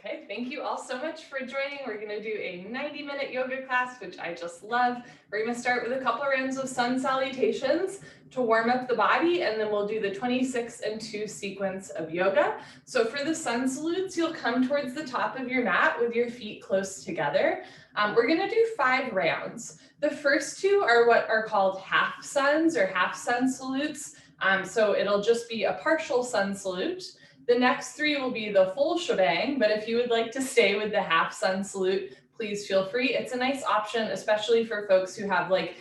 Okay, thank you all so much for joining. We're going to do a 90-minute yoga class, which I just love. We're going to start with a couple rounds of sun salutations to warm up the body, and then we'll do the 26 and 2 sequence of yoga. So for the sun salutes, you'll come towards the top of your mat with your feet close together. We're going to do 5 rounds. The first 2 are what are called half suns or half sun salutes. So it'll just be a partial sun salute. The next 3 will be the full shebang, but if you would like to stay with the half sun salute, please feel free. It's a nice option, especially for folks who have like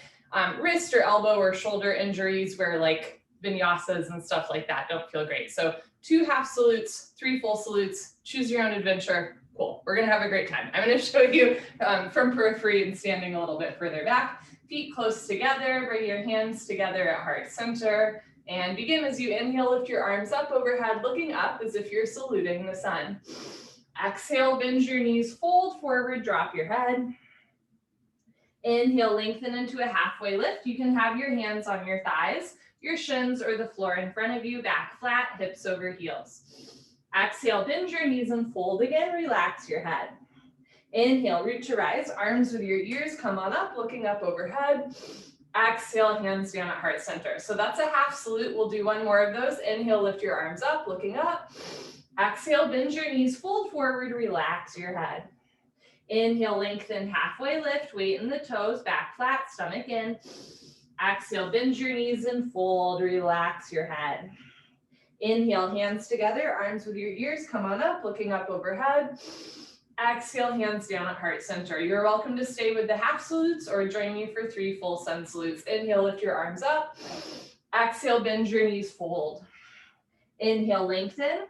wrist or elbow or shoulder injuries where like vinyasas and stuff like that don't feel great. So 2 half salutes, 3 full salutes, choose your own adventure. Cool, we're gonna have a great time. I'm gonna show you from periphery and standing a little bit further back. Feet close together, bring your hands together at heart center. And begin as you inhale, lift your arms up overhead, looking up as if you're saluting the sun. Exhale, bend your knees, fold forward, drop your head. Inhale, lengthen into a halfway lift. You can have your hands on your thighs, your shins, or the floor in front of you, back flat, hips over heels. Exhale, bend your knees and fold again, relax your head. Inhale, root to rise, arms with your ears, come on up, looking up overhead. Exhale, hands down at heart center. So that's a half salute. We'll do 1 more of those. Inhale, lift your arms up, looking up. Exhale, bend your knees, fold forward, relax your head. Inhale, lengthen, halfway lift, weight in the toes, back flat, stomach in. Exhale, bend your knees and fold, relax your head. Inhale, hands together, arms with your ears, come on up, looking up overhead. Exhale, hands down at heart center. You're welcome to stay with the half salutes or join me for 3 full sun salutes. Inhale, lift your arms up. Exhale, bend your knees, fold. Inhale, lengthen.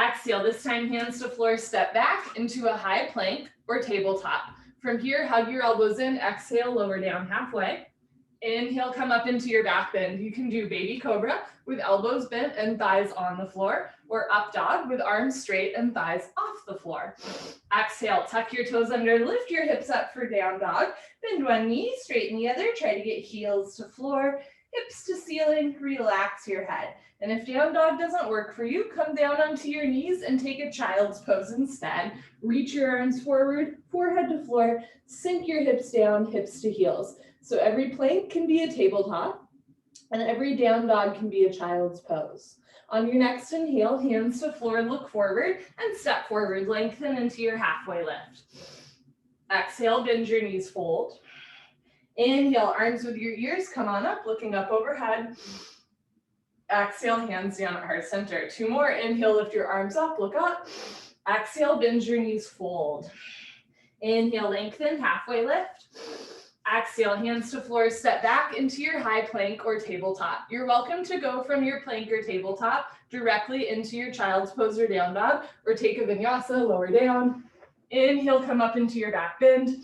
Exhale, this time hands to floor, step back into a high plank or tabletop. From here, hug your elbows in, exhale, lower down halfway. Inhale, come up into your back bend. You can do baby cobra with elbows bent and thighs on the floor, or up dog with arms straight and thighs off the floor. Exhale, tuck your toes under, lift your hips up for down dog. Bend one knee, straighten the other, try to get heels to floor, hips to ceiling, relax your head. And if down dog doesn't work for you, come down onto your knees and take a child's pose instead. Reach your arms forward, forehead to floor, sink your hips down, hips to heels. So every plank can be a tabletop, and every down dog can be a child's pose. On your next inhale, hands to floor, look forward, and step forward, lengthen into your halfway lift. Exhale, bend your knees, fold. Inhale, arms with your ears, come on up, looking up overhead. Exhale, hands down at heart center. 2 more, inhale, lift your arms up, look up. Exhale, bend your knees, fold. Inhale, lengthen, halfway lift. Exhale, hands to floor, step back into your high plank or tabletop. You're welcome to go from your plank or tabletop directly into your child's pose or down dog, or take a vinyasa, lower down. Inhale, come up into your back bend.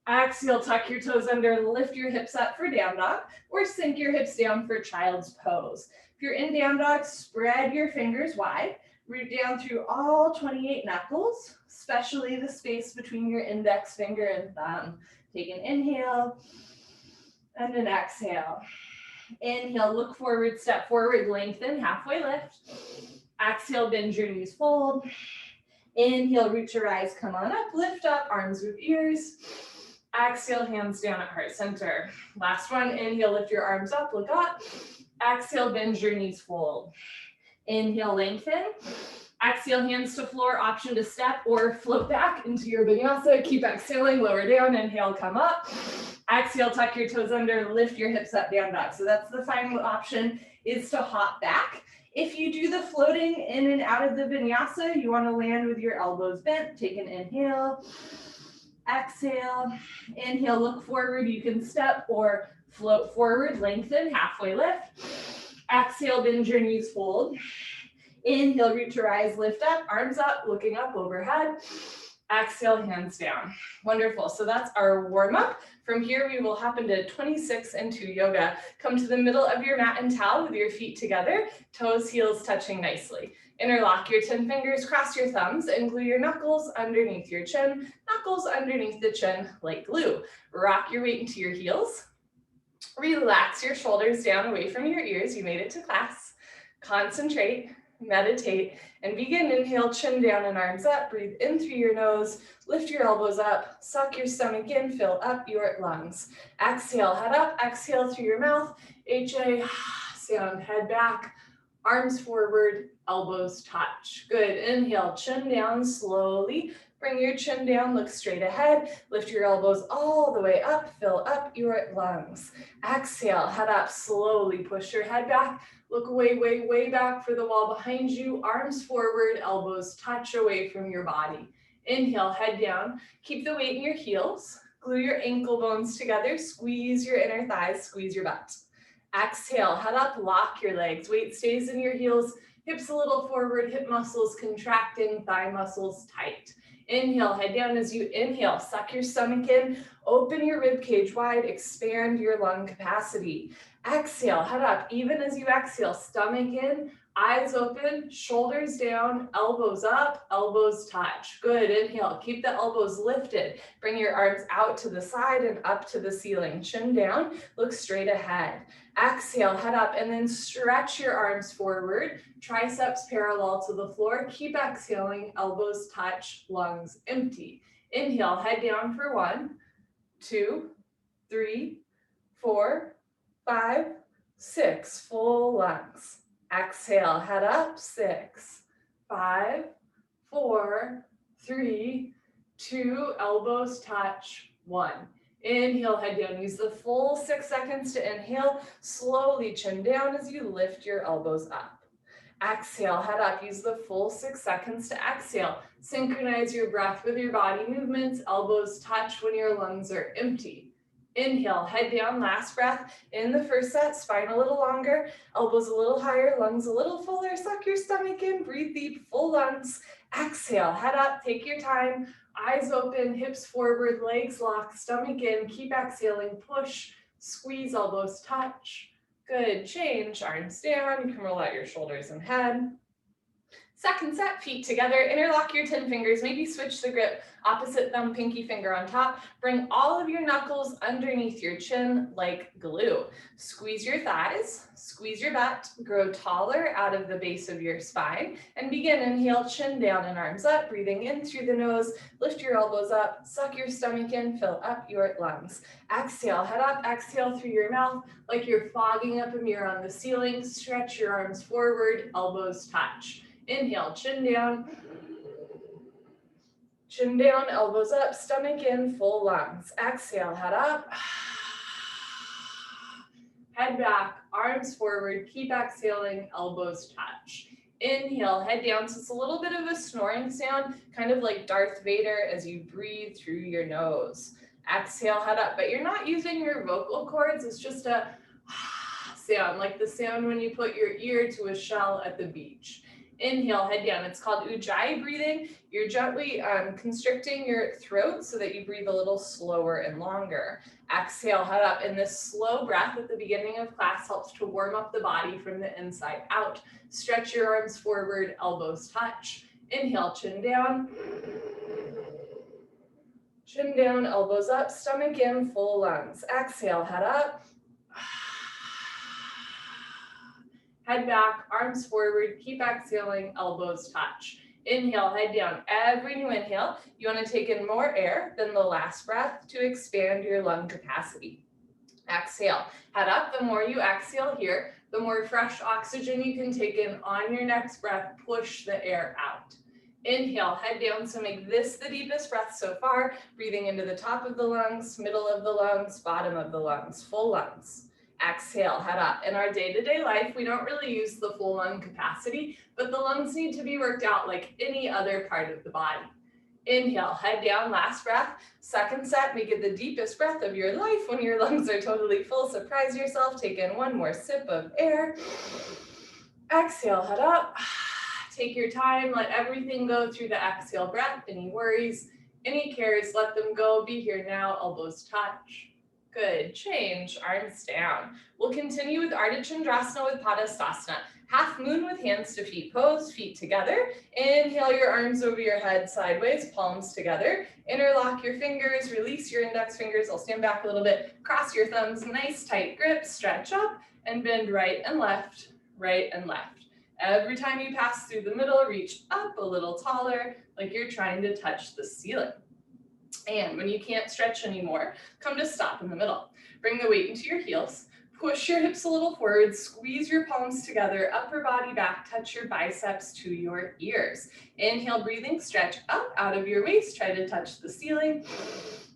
Exhale, tuck your toes under, lift your hips up for down dog, or sink your hips down for child's pose. If you're in down dog, spread your fingers wide. Root down through all 28 knuckles, especially the space between your index finger and thumb. Take an inhale and an exhale. Inhale, look forward, step forward, lengthen, halfway lift. Exhale, bend your knees, fold. Inhale, root to rise, come on up, lift up, arms with ears. Exhale, hands down at heart center. Last one, inhale, lift your arms up, look up. Exhale, bend your knees, fold. Inhale, lengthen. Exhale, hands to floor, option to step or float back into your vinyasa. Keep exhaling, lower down, inhale, come up. Exhale, tuck your toes under, lift your hips up, down dog. So that's the final option, is to hop back. If you do the floating in and out of the vinyasa, you want to land with your elbows bent. Take an inhale, exhale, inhale, look forward. You can step or float forward, lengthen, halfway lift. Exhale, bend your knees, fold. Inhale, root to rise, lift up, arms up, looking up overhead. Exhale, hands down. Wonderful. So that's our warm up. From here, we will hop into 26 and 2 yoga. Come to the middle of your mat and towel with your feet together, toes, heels touching nicely. Interlock your 10 fingers, cross your thumbs, and glue your knuckles underneath your chin, knuckles underneath the chin like glue. Rock your weight into your heels. Relax your shoulders down away from your ears. You made it to class. Concentrate, meditate, and begin. Inhale, chin down and arms up. Breathe in through your nose. Lift your elbows up. Suck your stomach in. Fill up your lungs. Exhale, head up. Exhale through your mouth. HA, sound, head back. Arms forward, elbows touch. Good. Inhale, chin down slowly. Bring your chin down, look straight ahead. Lift your elbows all the way up. Fill up your lungs. Exhale, head up slowly. Push your head back. Look way, way, way back for the wall behind you. Arms forward, elbows touch away from your body. Inhale, head down. Keep the weight in your heels. Glue your ankle bones together. Squeeze your inner thighs. Squeeze your butt. Exhale, head up, lock your legs. Weight stays in your heels. Hips a little forward, hip muscles contracting, thigh muscles tight. Inhale, head down as you inhale. Suck your stomach in. Open your rib cage wide. Expand your lung capacity. Exhale, head up. Even as you exhale, stomach in, eyes open, shoulders down, elbows up, elbows touch. Good. Inhale. Keep the elbows lifted. Bring your arms out to the side and up to the ceiling. Chin down. Look straight ahead. Exhale, head up, and then stretch your arms forward. Triceps parallel to the floor. Keep exhaling. Elbows touch. Lungs empty. Inhale. Head down for 1, 2, 3, 4, 5, 6, full lungs. Exhale, head up, 6, 5, 4, 3, 2, elbows touch, 1. Inhale, head down. Use the full 6 seconds to inhale. Slowly chin down as you lift your elbows up. Exhale, head up. Use the full 6 seconds to exhale. Synchronize your breath with your body movements. Elbows touch when your lungs are empty. Inhale, head down, last breath. In the first set, spine a little longer, elbows a little higher, lungs a little fuller. Suck your stomach in, breathe deep, full lungs. Exhale, head up, take your time. Eyes open, hips forward, legs locked, stomach in. Keep exhaling, push, squeeze, elbows touch. Good, change, arms down. You can roll out your shoulders and head. Second set, feet together, interlock your 10 fingers, maybe switch the grip, opposite thumb, pinky finger on top. Bring all of your knuckles underneath your chin like glue. Squeeze your thighs, squeeze your butt, grow taller out of the base of your spine, and begin. Inhale, chin down and arms up, breathing in through the nose. Lift your elbows up, suck your stomach in, fill up your lungs. Exhale, head up, exhale through your mouth like you're fogging up a mirror on the ceiling. Stretch your arms forward, elbows touch. Inhale, chin down, elbows up, stomach in, full lungs. Exhale, head up, head back, arms forward, keep exhaling, elbows touch. Inhale, head down. So it's a little bit of a snoring sound, kind of like Darth Vader as you breathe through your nose. Exhale, head up, but you're not using your vocal cords. It's just a sound, like the sound when you put your ear to a shell at the beach. Inhale, head down. It's called Ujjayi breathing. You're gently constricting your throat so that you breathe a little slower and longer. Exhale, head up. And this slow breath at the beginning of class helps to warm up the body from the inside out. Stretch your arms forward, elbows touch. Inhale, chin down. Chin down, elbows up, stomach in, full lungs. Exhale, head up. Head back, arms forward, keep exhaling, elbows touch. Inhale, head down. Every new inhale, you want to take in more air than the last breath to expand your lung capacity. Exhale, head up. The more you exhale here, the more fresh oxygen you can take in on your next breath. Push the air out. Inhale, head down. So make this the deepest breath so far. Breathing into the top of the lungs, middle of the lungs, bottom of the lungs, full lungs. Exhale, head up. In our day-to-day life, we don't really use the full lung capacity, but the lungs need to be worked out like any other part of the body. Inhale, head down, last breath. Second set, make it the deepest breath of your life when your lungs are totally full. Surprise yourself. Take in one more sip of air. Exhale, head up. Take your time. Let everything go through the exhale breath. Any worries, any cares, let them go. Be here now. Elbows touch. Good, change, arms down. We'll continue with Ardha Chandrasana with Padasthasana. Half moon with hands to feet pose, feet together. Inhale your arms over your head sideways, palms together. Interlock your fingers, release your index fingers. I'll stand back a little bit. Cross your thumbs, nice tight grip, stretch up and bend right and left, right and left. Every time you pass through the middle, reach up a little taller, like you're trying to touch the ceiling. And when you can't stretch anymore, come to stop in the middle. Bring the weight into your heels. Push your hips a little forward, squeeze your palms together, upper body back, touch your biceps to your ears. Inhale, breathing, stretch up out of your waist, try to touch the ceiling.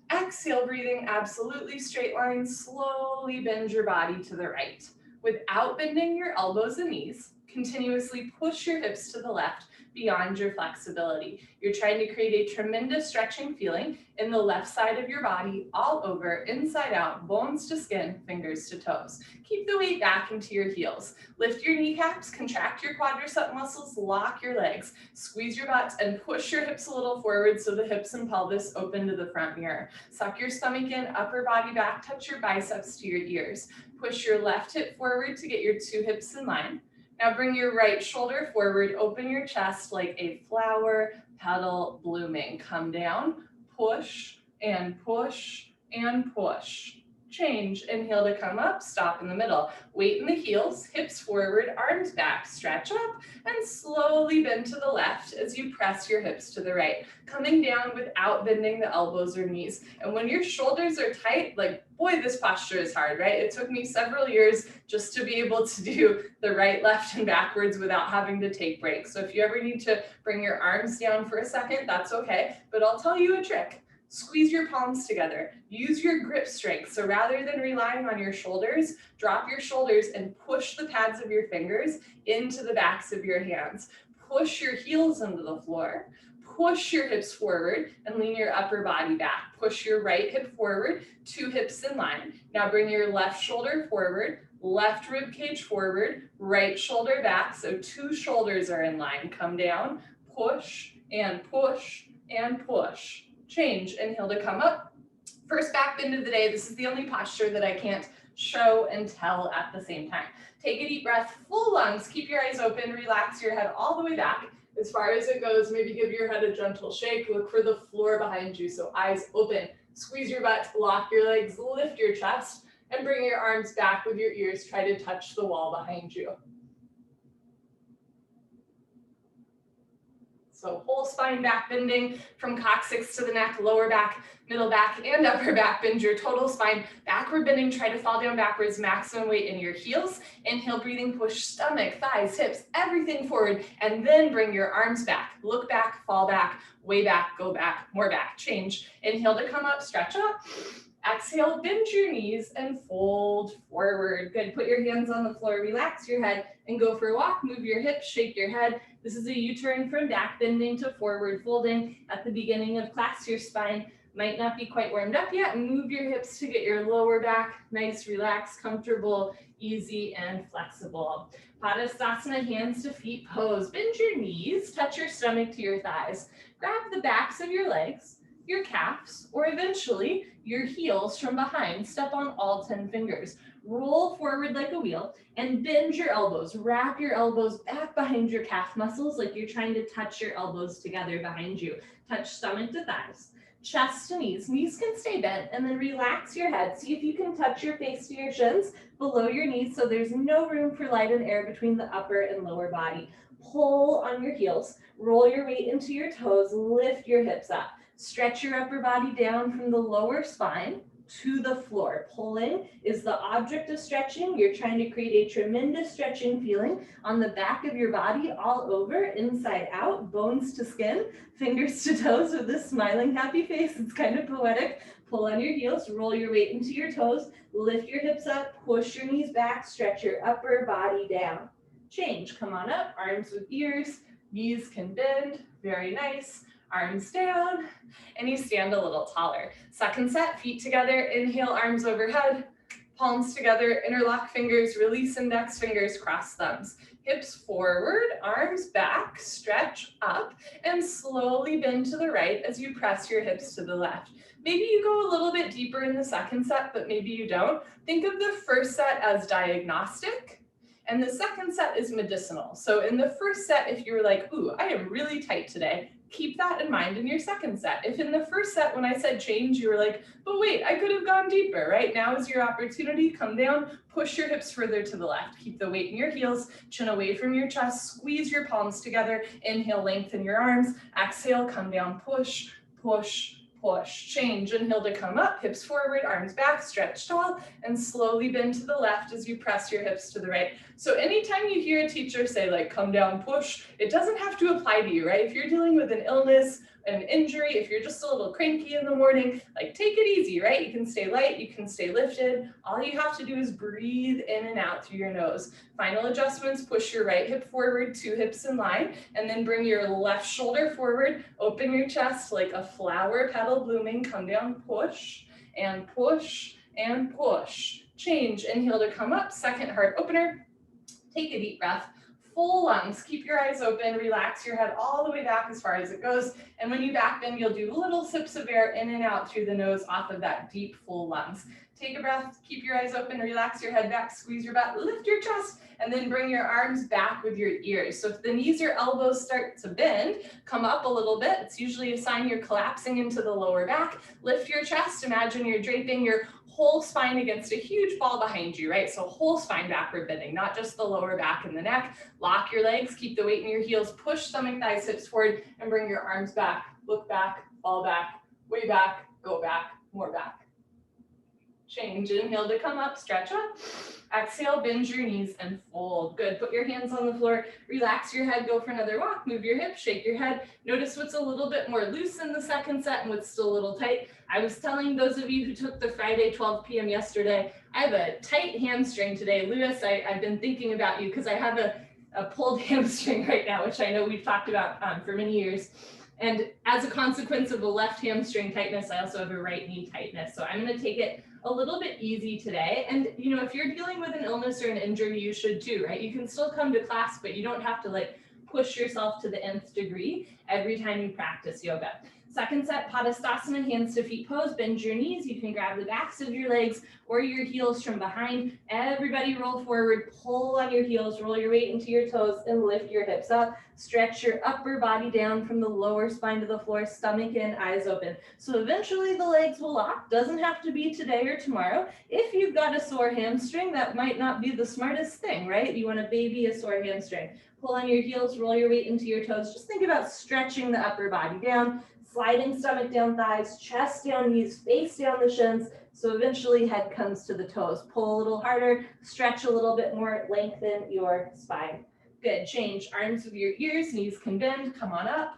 Exhale, breathing, absolutely straight line, slowly bend your body to the right. Without bending your elbows and knees, continuously push your hips to the left beyond your flexibility. You're trying to create a tremendous stretching feeling in the left side of your body, all over, inside out, bones to skin, fingers to toes. Keep the weight back into your heels. Lift your kneecaps, contract your quadricep muscles, lock your legs, squeeze your butts, and push your hips a little forward so the hips and pelvis open to the front mirror. Suck your stomach in, upper body back, touch your biceps to your ears. Push your left hip forward to get your two hips in line. Now bring your right shoulder forward, open your chest like a flower petal blooming. Come down, push and push and push. Change, inhale to come up, stop in the middle. Weight in the heels, hips forward, arms back, stretch up, and slowly bend to the left as you press your hips to the right. Coming down without bending the elbows or knees. And when your shoulders are tight, like, boy, this posture is hard, right? It took me several years just to be able to do the right, left, and backwards without having to take breaks. So if you ever need to bring your arms down for a second, that's okay. But I'll tell you a trick. Squeeze your palms together. Use your grip strength. So rather than relying on your shoulders, drop your shoulders and push the pads of your fingers into the backs of your hands. Push your heels into the floor. Push your hips forward and lean your upper body back. Push your right hip forward, two hips in line. Now bring your left shoulder forward, left rib cage forward, right shoulder back. So two shoulders are in line. Come down, push and push and push. Change, inhale to come up. First back bend of the day. This is the only posture that I can't show and tell at the same time. Take a deep breath, full lungs, keep your eyes open, relax your head all the way back. As far as it goes, maybe give your head a gentle shake, look for the floor behind you, so eyes open. Squeeze your butt, lock your legs, lift your chest, and bring your arms back with your ears, try to touch the wall behind you. So whole spine back bending from coccyx to the neck, lower back, middle back, and upper back. Bend your total spine. Backward bending, try to fall down backwards, maximum weight in your heels. Inhale, breathing, push stomach, thighs, hips, everything forward, and then bring your arms back. Look back, fall back, way back, go back, more back. Change. Inhale to come up, stretch up. Exhale, bend your knees and fold forward. Good. Put your hands on the floor, relax your head, and go for a walk. Move your hips, shake your head. This is a U-turn from back bending to forward folding. At the beginning of class, your spine might not be quite warmed up yet. Move your hips to get your lower back nice, relaxed, comfortable, easy, and flexible. Padasthasana, hands to feet pose. Bend your knees, touch your stomach to your thighs. Grab the backs of your legs, your calves, or eventually your heels from behind. Step on all 10 fingers. Roll forward like a wheel and bend your elbows. Wrap your elbows back behind your calf muscles like you're trying to touch your elbows together behind you. Touch stomach to thighs, chest to knees. Knees can stay bent, and then relax your head. See if you can touch your face to your shins below your knees so there's no room for light and air between the upper and lower body. Pull on your heels. Roll your weight into your toes. Lift your hips up. Stretch your upper body down from the lower spine to the floor. Pulling is the object of stretching. You're trying to create a tremendous stretching feeling on the back of your body, all over, inside out, bones to skin, fingers to toes with this smiling happy face. It's kind of poetic. Pull on your heels, roll your weight into your toes, lift your hips up, push your knees back, stretch your upper body down. Change, come on up, arms with ears, knees can bend, very nice. Arms down, and you stand a little taller. Second set, feet together, inhale, arms overhead, palms together, interlock fingers, release index fingers, cross thumbs. Hips forward, arms back, stretch up, and slowly bend to the right as you press your hips to the left. Maybe you go a little bit deeper in the second set, but maybe you don't. Think of the first set as diagnostic, And the second set is medicinal. So in the first set, if you were like, ooh, I am really tight today, keep that in mind in your second set. If in the first set, when I said change, you were like, but wait, I could have gone deeper, right? Now is your opportunity. Come down, push your hips further to the left. Keep the weight in your heels, chin away from your chest, squeeze your palms together. Inhale, lengthen your arms. Exhale, come down, push, push, push. Change. Inhale to come up, hips forward, arms back, stretch tall, and slowly bend to the left as you press your hips to the right. So anytime you hear a teacher say like, come down, push, it doesn't have to apply to you, right? If you're dealing with an illness, an injury, if you're just a little cranky in the morning, like take it easy, right? You can stay light, you can stay lifted. All you have to do is breathe in and out through your nose. Final adjustments, push your right hip forward, 2 hips in line, and then bring your left shoulder forward, open your chest like a flower petal blooming, come down, push, and push, and push. Change, inhale to come up, second heart opener. Take a deep breath, full lungs, keep your eyes open, relax your head all the way back as far as it goes. And when you back bend, you'll do little sips of air in and out through the nose off of that deep, full lungs. Take a breath, keep your eyes open, relax your head back, squeeze your butt, lift your chest, and then bring your arms back with your ears. So if the knees or elbows start to bend, come up a little bit. It's usually a sign you're collapsing into the lower back. Lift your chest, imagine you're draping your whole spine against a huge ball behind you, right? So whole spine backward bending, not just the lower back and the neck. Lock your legs, keep the weight in your heels, push stomach, thighs, hips forward, and bring your arms back. Look back, fall back, way back, go back, more back. Change, inhale to come up, stretch up. Exhale, bend your knees and fold. Good, put your hands on the floor, relax your head, go for another walk, move your hips, shake your head. Notice what's a little bit more loose in the second set and what's still a little tight. I was telling those of you who took the Friday 12 p.m. yesterday, I have a tight hamstring today. Lewis, I've been thinking about you because I have a pulled hamstring right now, which I know we've talked about for many years. And as a consequence of a left hamstring tightness, I also have a right knee tightness. So I'm going to take it a little bit easy today. And you know, if you're dealing with an illness or an injury, you should too, right? You can still come to class, but you don't have to like push yourself to the nth degree every time you practice yoga. Second set, Padasthasana, hands to feet pose, bend your knees. You can grab the backs of your legs or your heels from behind. Everybody roll forward, pull on your heels, roll your weight into your toes and lift your hips up. Stretch your upper body down from the lower spine to the floor, stomach in, eyes open. So eventually the legs will lock. Doesn't have to be today or tomorrow. If you've got a sore hamstring, that might not be the smartest thing, right? You want to baby a sore hamstring. Pull on your heels, roll your weight into your toes. Just think about stretching the upper body down. Sliding stomach down thighs, chest down knees, face down the shins. So eventually head comes to the toes. Pull a little harder, stretch a little bit more, lengthen your spine. Good, change arms with your ears, knees can bend, come on up.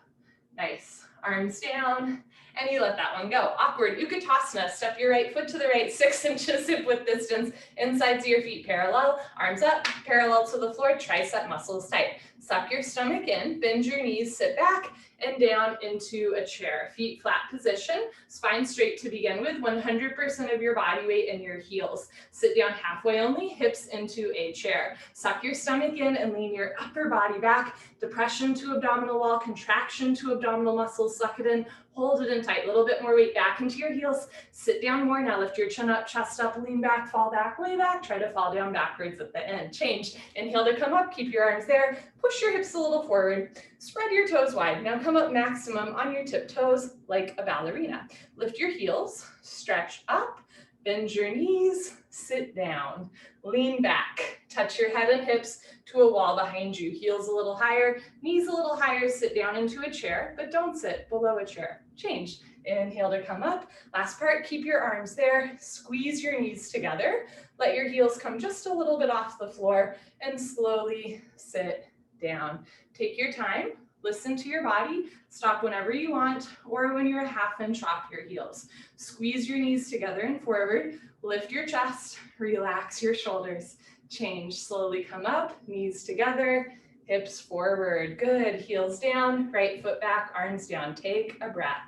Nice, arms down, and you let that one go. Awkward, Utkatasana, step your right foot to the right, 6 inches hip width distance, insides of your feet parallel, arms up, parallel to the floor, tricep muscles tight. Suck your stomach in, bend your knees, sit back, and down into a chair. Feet flat position, spine straight to begin with, 100% of your body weight in your heels. Sit down halfway only, hips into a chair. Suck your stomach in and lean your upper body back. Depression to abdominal wall, contraction to abdominal muscles, suck it in, hold it in tight. A little bit more weight back into your heels. Sit down more. Now lift your chin up, chest up, lean back, fall back, way back. Try to fall down backwards at the end. Change. Inhale to come up, keep your arms there. Push your hips a little forward. Spread your toes wide. Now come up maximum on your tiptoes like a ballerina. Lift your heels, stretch up, bend your knees, sit down, lean back. Touch your head and hips to a wall behind you. Heels a little higher, knees a little higher. Sit down into a chair, but don't sit below a chair. Change. Inhale to come up. Last part, keep your arms there. Squeeze your knees together. Let your heels come just a little bit off the floor and slowly sit down. Take your time. Listen to your body. Stop whenever you want or when you're a half inch off your heels. Squeeze your knees together and forward. Lift your chest. Relax your shoulders. Change. Slowly come up. Knees together. Hips forward. Good. Heels down. Right foot back. Arms down. Take a breath.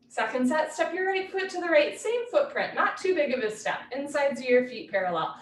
Second set, step your right foot to the right, same footprint, not too big of a step, insides of your feet parallel.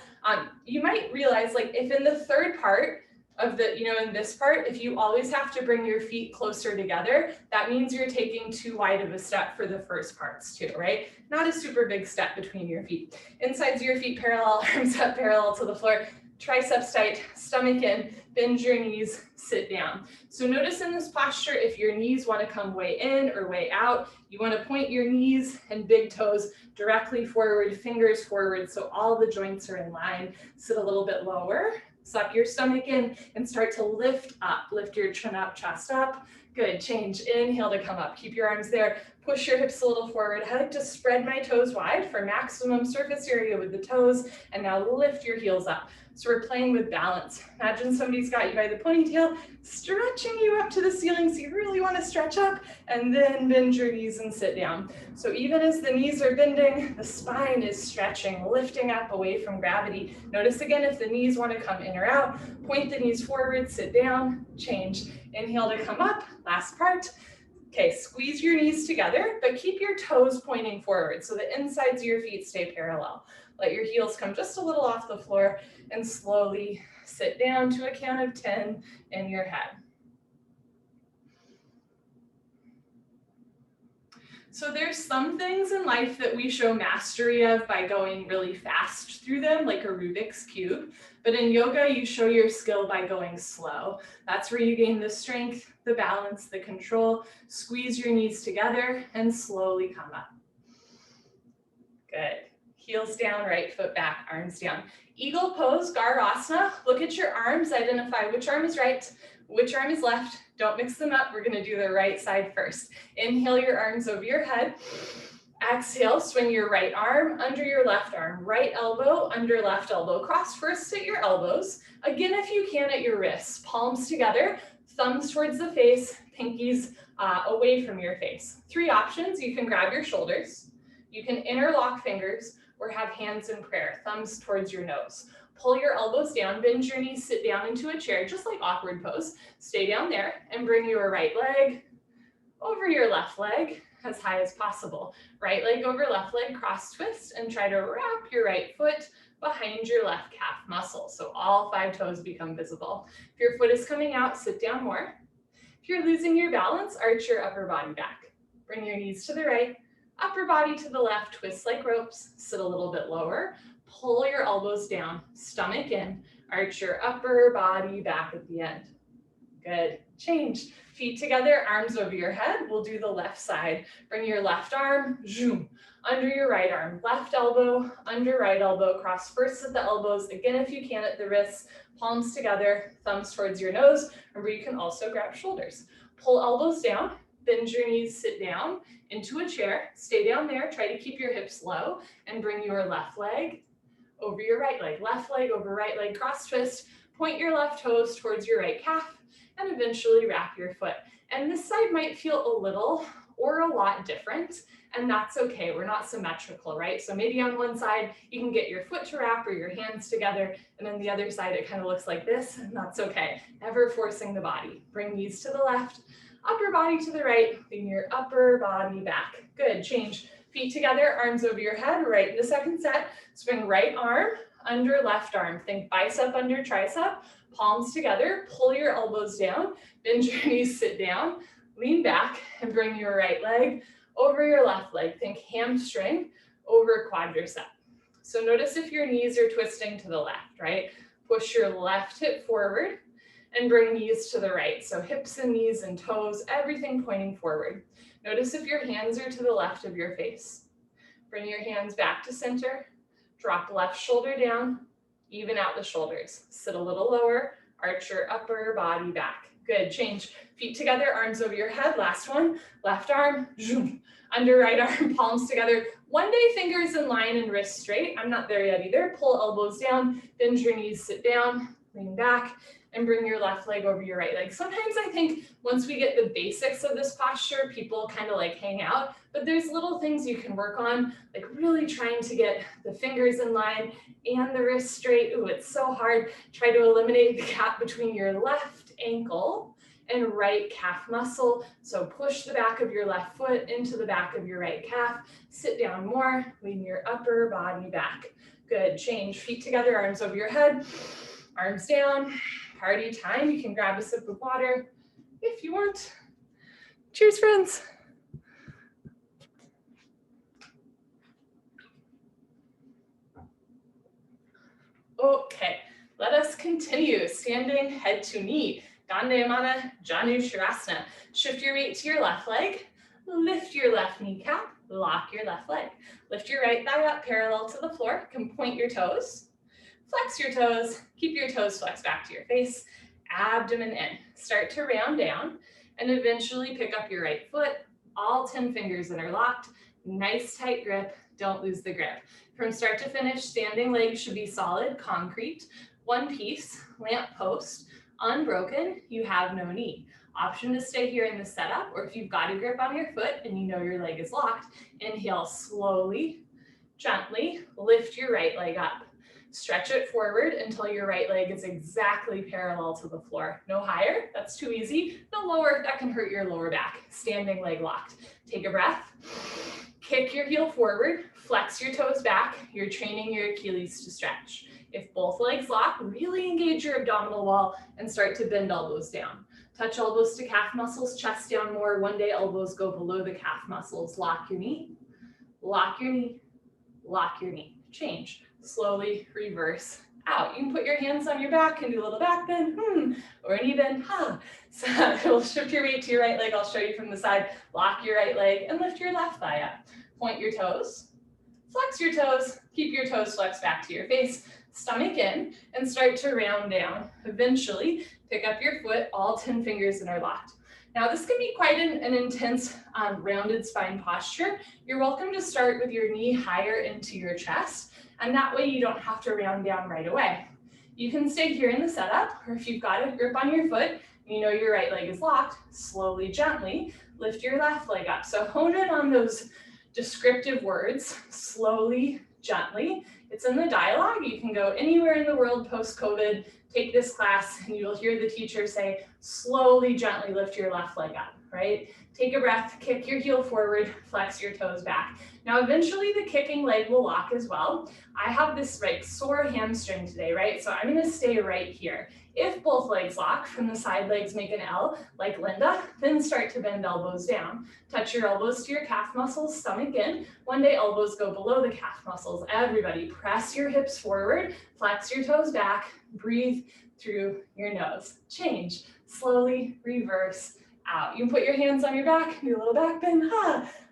You might realize, like, if in the third part of the, in this part, if you always have to bring your feet closer together, that means you're taking too wide of a step for the first parts too, right? Not a super big step between your feet. Insides of your feet parallel, arms up parallel to the floor, triceps tight, stomach in, bend your knees, sit down. So notice in this posture, if your knees want to come way in or way out, you want to point your knees and big toes directly forward, fingers forward, so all the joints are in line. Sit a little bit lower, suck your stomach in and start to lift up. Lift your chin up, chest up. Good, change, inhale to come up. Keep your arms there, push your hips a little forward. I like to spread my toes wide for maximum surface area with the toes, and now lift your heels up. So we're playing with balance. Imagine somebody's got you by the ponytail, stretching you up to the ceiling, so you really want to stretch up, and then bend your knees and sit down. So even as the knees are bending, the spine is stretching, lifting up away from gravity. Notice again, if the knees want to come in or out, point the knees forward, sit down, change. Inhale to come up, last part. Okay, squeeze your knees together, but keep your toes pointing forward so the insides of your feet stay parallel. Let your heels come just a little off the floor and slowly sit down to a count of 10 in your head. So there's some things in life that we show mastery of by going really fast through them, like a Rubik's Cube. But in yoga, you show your skill by going slow. That's where you gain the strength, the balance, the control. Squeeze your knees together and slowly come up. Good. Heels down, right foot back, arms down. Eagle pose, Garasana. Look at your arms, identify which arm is right, which arm is left. Don't mix them up. We're going to do the right side first. Inhale your arms over your head. Exhale, swing your right arm under your left arm. Right elbow under left elbow. Cross first at your elbows. Again, if you can, at your wrists. Palms together, thumbs towards the face, pinkies away from your face. Three options. You can grab your shoulders. You can interlock fingers or have hands in prayer, thumbs towards your nose. Pull your elbows down, bend your knees, sit down into a chair, just like awkward pose. Stay down there and bring your right leg over your left leg as high as possible. Right leg over left leg, cross twist, and try to wrap your right foot behind your left calf muscle. So all 5 toes become visible. If your foot is coming out, sit down more. If you're losing your balance, arch your upper body back. Bring your knees to the right, upper body to the left, twist like ropes, sit a little bit lower. Pull your elbows down, stomach in, arch your upper body back at the end. Good. Change. Feet together, arms over your head. We'll do the left side. Bring your left arm, zoom, under your right arm. Left elbow, under right elbow. Cross first at the elbows. Again, if you can, at the wrists. Palms together, thumbs towards your nose. Remember, you can also grab shoulders. Pull elbows down, bend your knees, sit down into a chair. Stay down there. Try to keep your hips low and bring your left leg over your right leg. Left leg over right leg, cross twist. Point your left toes towards your right calf and eventually wrap your foot. And this side might feel a little or a lot different, and that's okay. We're not symmetrical, right? So maybe on one side, you can get your foot to wrap or your hands together, and then the other side, it kind of looks like this, and that's okay. Never forcing the body. Bring knees to the left, upper body to the right, lean your upper body back. Good, change. Feet together, arms over your head, right in the second set. Swing right arm under left arm. Think bicep under tricep, palms together, pull your elbows down, bend your knees, sit down, lean back, and bring your right leg over your left leg. Think hamstring over quadricep. So notice if your knees are twisting to the left, right? Push your left hip forward and bring knees to the right. So hips and knees and toes, everything pointing forward. Notice if your hands are to the left of your face. Bring your hands back to center. Drop left shoulder down. Even out the shoulders. Sit a little lower. Arch your upper body back. Good. Change. Feet together, arms over your head. Last one. Left arm. Zoom. Under right arm, palms together. One day, fingers in line and wrists straight. I'm not there yet either. Pull elbows down. Bend your knees, sit down. Lean back. And bring your left leg over your right leg. Sometimes I think once we get the basics of this posture, people kind of like hang out, but there's little things you can work on, like really trying to get the fingers in line and the wrists straight. Ooh, it's so hard. Try to eliminate the gap between your left ankle and right calf muscle. So push the back of your left foot into the back of your right calf. Sit down more, lean your upper body back. Good, change. Feet together, arms over your head, arms down. party time. You can grab a sip of water if you want. Cheers, friends. Okay, let us continue. Standing head to knee. Dandayamana Janushirasana. Shift your weight to your left leg. Lift your left kneecap. Lock your left leg. Lift your right thigh up parallel to the floor. You can point your toes. Flex your toes. Keep your toes flexed back to your face. Abdomen in. Start to round down and eventually pick up your right foot. All 10 fingers interlocked. Nice tight grip. Don't lose the grip. From start to finish, standing legs should be solid, concrete, one piece, lamp post, unbroken, you have no knee. Option to stay here in the setup, or if you've got a grip on your foot and you know your leg is locked, inhale slowly, gently, lift your right leg up. Stretch it forward until your right leg is exactly parallel to the floor. No higher, that's too easy. No lower, that can hurt your lower back. Standing leg locked. Take a breath. Kick your heel forward, flex your toes back. You're training your Achilles to stretch. If both legs lock, really engage your abdominal wall and start to bend elbows down. Touch elbows to calf muscles, chest down more. One day elbows go below the calf muscles. Lock your knee, lock your knee, lock your knee. Change. Slowly reverse out. You can put your hands on your back and do a little back bend, or an even, So we'll shift your weight to your right leg. I'll show you from the side. Lock your right leg and lift your left thigh up. Point your toes, flex your toes, keep your toes flexed back to your face, stomach in, and start to round down. Eventually, pick up your foot, all 10 fingers interlocked. Now this can be quite an intense rounded spine posture. You're welcome to start with your knee higher into your chest, and that way you don't have to round down right away. You can stay here in the setup, or if you've got a grip on your foot, and you know your right leg is locked, slowly, gently, lift your left leg up. So hone in on those descriptive words, slowly, gently. It's in the dialogue. You can go anywhere in the world post-COVID, take this class, and you'll hear the teacher say, slowly, gently lift your left leg up, right? Take a breath, kick your heel forward, flex your toes back. Now, eventually the kicking leg will lock as well. I have this sore hamstring today, right? So I'm gonna stay right here. If both legs lock, from the side legs make an L, like Linda, then start to bend elbows down. Touch your elbows to your calf muscles, stomach in. One day elbows go below the calf muscles. Everybody press your hips forward, flex your toes back, breathe through your nose. Change, slowly reverse out. You can put your hands on your back, do a little back bend,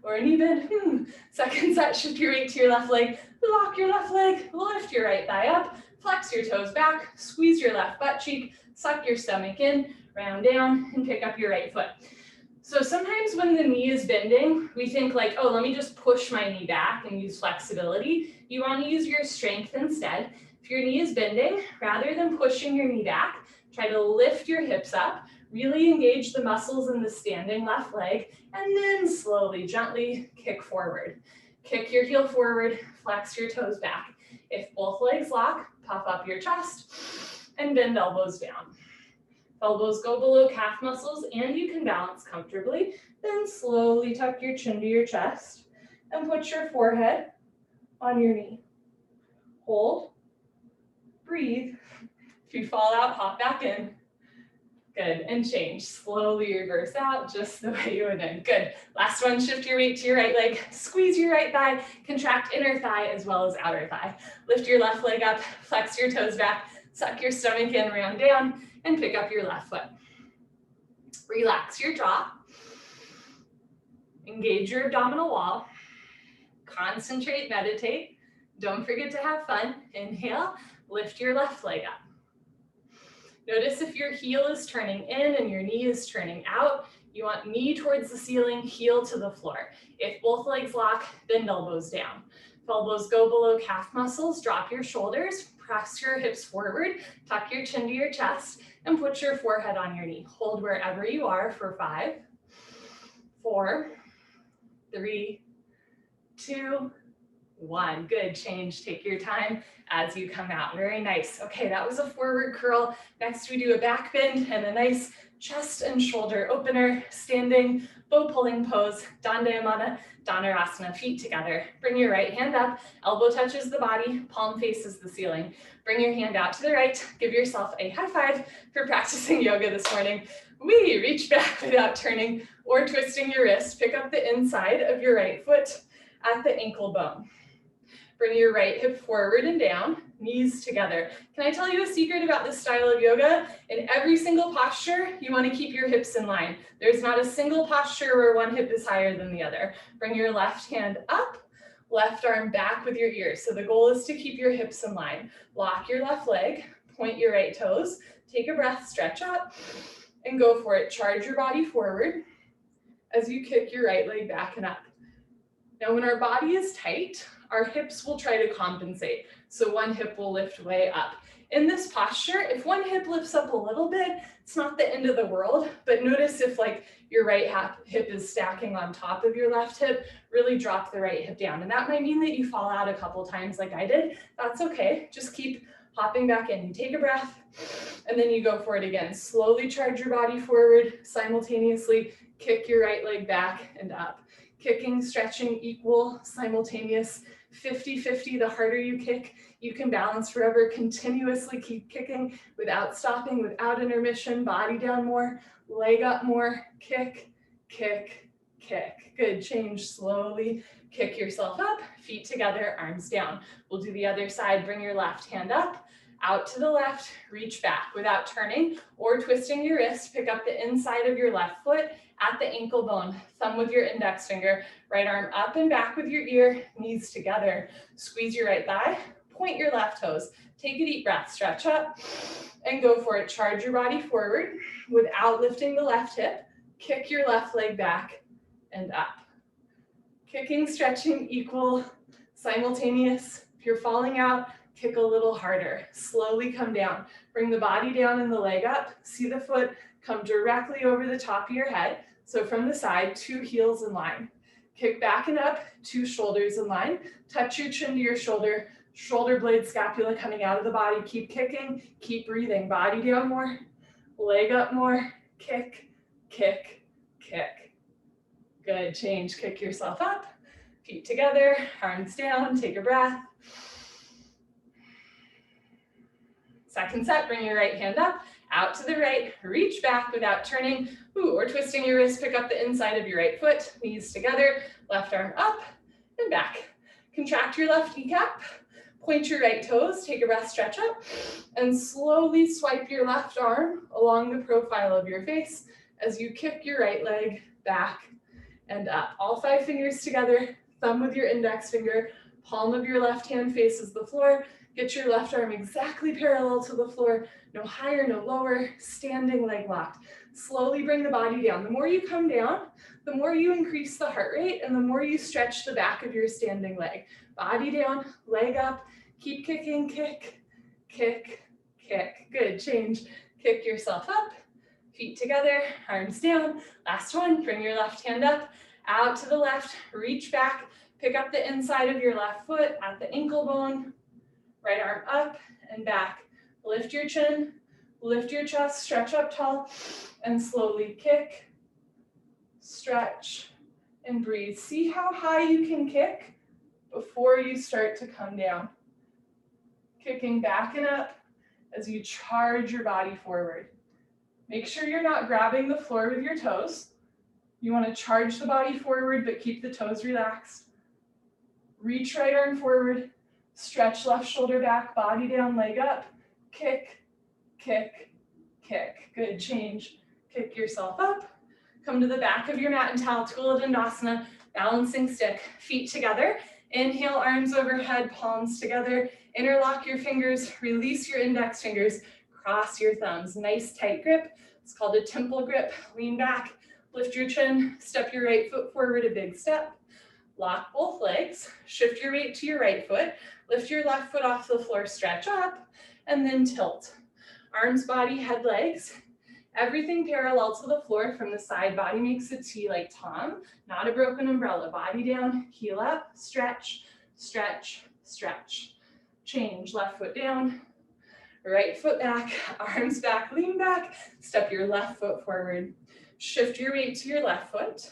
or a knee bend. Second set, shift your weight to your left leg, lock your left leg, lift your right thigh up, flex your toes back, squeeze your left butt cheek, suck your stomach in, round down, and pick up your right foot. So sometimes when the knee is bending, we think like, oh, let me just push my knee back and use flexibility. You want to use your strength instead. If your knee is bending, rather than pushing your knee back, try to lift your hips up, really engage the muscles in the standing left leg, and then slowly, gently kick forward. Kick your heel forward, flex your toes back. If both legs lock, puff up your chest and bend elbows down. If elbows go below calf muscles and you can balance comfortably, then slowly tuck your chin to your chest and put your forehead on your knee. Hold, breathe. If you fall out, hop back in. Good, and change. Slowly reverse out just the way you went in. Good. Last one, shift your weight to your right leg. Squeeze your right thigh, contract inner thigh as well as outer thigh. Lift your left leg up, flex your toes back, suck your stomach in, round down, and pick up your left foot. Relax your jaw. Engage your abdominal wall. Concentrate, meditate. Don't forget to have fun. Inhale, lift your left leg up. Notice if your heel is turning in and your knee is turning out, you want knee towards the ceiling, heel to the floor. If both legs lock, bend elbows down. If elbows go below calf muscles, drop your shoulders, press your hips forward, tuck your chin to your chest, and put your forehead on your knee. Hold wherever you are for 5, 4, 3, 2, 1. Good, change, take your time as you come out. Very nice. Okay, that was a forward curl. Next we do a back bend and a nice chest and shoulder opener, standing bow pulling pose, Dandayamana, Dhanurasana, feet together. Bring your right hand up, elbow touches the body, palm faces the ceiling. Bring your hand out to the right, give yourself a high five for practicing yoga this morning. We reach back without turning or twisting your wrist. Pick up the inside of your right foot at the ankle bone. Bring your right hip forward and down, knees together. Can I tell you a secret about this style of yoga? In every single posture, you want to keep your hips in line. There's not a single posture where one hip is higher than the other. Bring your left hand up, left arm back with your ears. So the goal is to keep your hips in line. Lock your left leg, point your right toes, take a breath, stretch up, and go for it. Charge your body forward as you kick your right leg back and up. Now, when our body is tight, our hips will try to compensate. So one hip will lift way up. In this posture, if one hip lifts up a little bit, it's not the end of the world, but notice if like your right hip is stacking on top of your left hip, really drop the right hip down. And that might mean that you fall out a couple times like I did. That's okay, just keep hopping back in. You take a breath, and then you go for it again. Slowly charge your body forward, simultaneously kick your right leg back and up. Kicking, stretching, equal, simultaneous, 50-50. The harder you kick, you can balance forever. Continuously keep kicking without stopping, without intermission. Body down more, leg up more. Kick, kick, kick. Good, change slowly. Kick yourself up, feet together, arms down. We'll do the other side. Bring your left hand up, out to the left, reach back without turning or twisting your wrist. Pick up the inside of your left foot at the ankle bone, thumb with your index finger, right arm up and back with your ear, knees together. Squeeze your right thigh, point your left toes. Take a deep breath, stretch up, and go for it. Charge your body forward without lifting the left hip. Kick your left leg back and up. Kicking, stretching, equal, simultaneous. If you're falling out, kick a little harder. Slowly come down. Bring the body down and the leg up. See the foot come directly over the top of your head. So from the side, 2 heels in line. Kick back and up, 2 shoulders in line. Touch your chin to your shoulder. Shoulder blade, scapula coming out of the body. Keep kicking, keep breathing. Body down more, leg up more. Kick, kick, kick. Good, change. Kick yourself up, feet together, arms down. Take a breath. Second set, bring your right hand up, out to the right, reach back without turning or twisting your wrist. Pick up the inside of your right foot, knees together, left arm up and back. Contract your left kneecap, point your right toes, take a breath, stretch up, and slowly swipe your left arm along the profile of your face as you kick your right leg back and up. All 5 fingers together, thumb with your index finger, palm of your left hand faces the floor. Get your left arm exactly parallel to the floor, no higher, no lower, standing leg locked. Slowly bring the body down. The more you come down, the more you increase the heart rate and the more you stretch the back of your standing leg. Body down, leg up, keep kicking, kick, kick, kick. Good, change. Kick yourself up, feet together, arms down. Last one, bring your left hand up, out to the left, reach back, pick up the inside of your left foot at the ankle bone. Right arm up and back. Lift your chin, lift your chest, stretch up tall, and slowly kick, stretch, and breathe. See how high you can kick before you start to come down. Kicking back and up as you charge your body forward. Make sure you're not grabbing the floor with your toes. You want to charge the body forward, but keep the toes relaxed. Reach right arm forward. Stretch left shoulder back, body down, leg up. Kick, kick, kick. Good, change. Kick yourself up. Come to the back of your mat and towel, Dandasana, balancing stick. Feet together. Inhale, arms overhead, palms together. Interlock your fingers, release your index fingers. Cross your thumbs. Nice tight grip. It's called a temple grip. Lean back, lift your chin, step your right foot forward, a big step. Lock both legs, shift your weight to your right foot, lift your left foot off the floor, stretch up, and then tilt. Arms, body, head, legs. Everything parallel to the floor from the side. Body makes a T like Tom, not a broken umbrella. Body down, heel up, stretch, stretch, stretch. Change, left foot down, right foot back, arms back, lean back, step your left foot forward. Shift your weight to your left foot,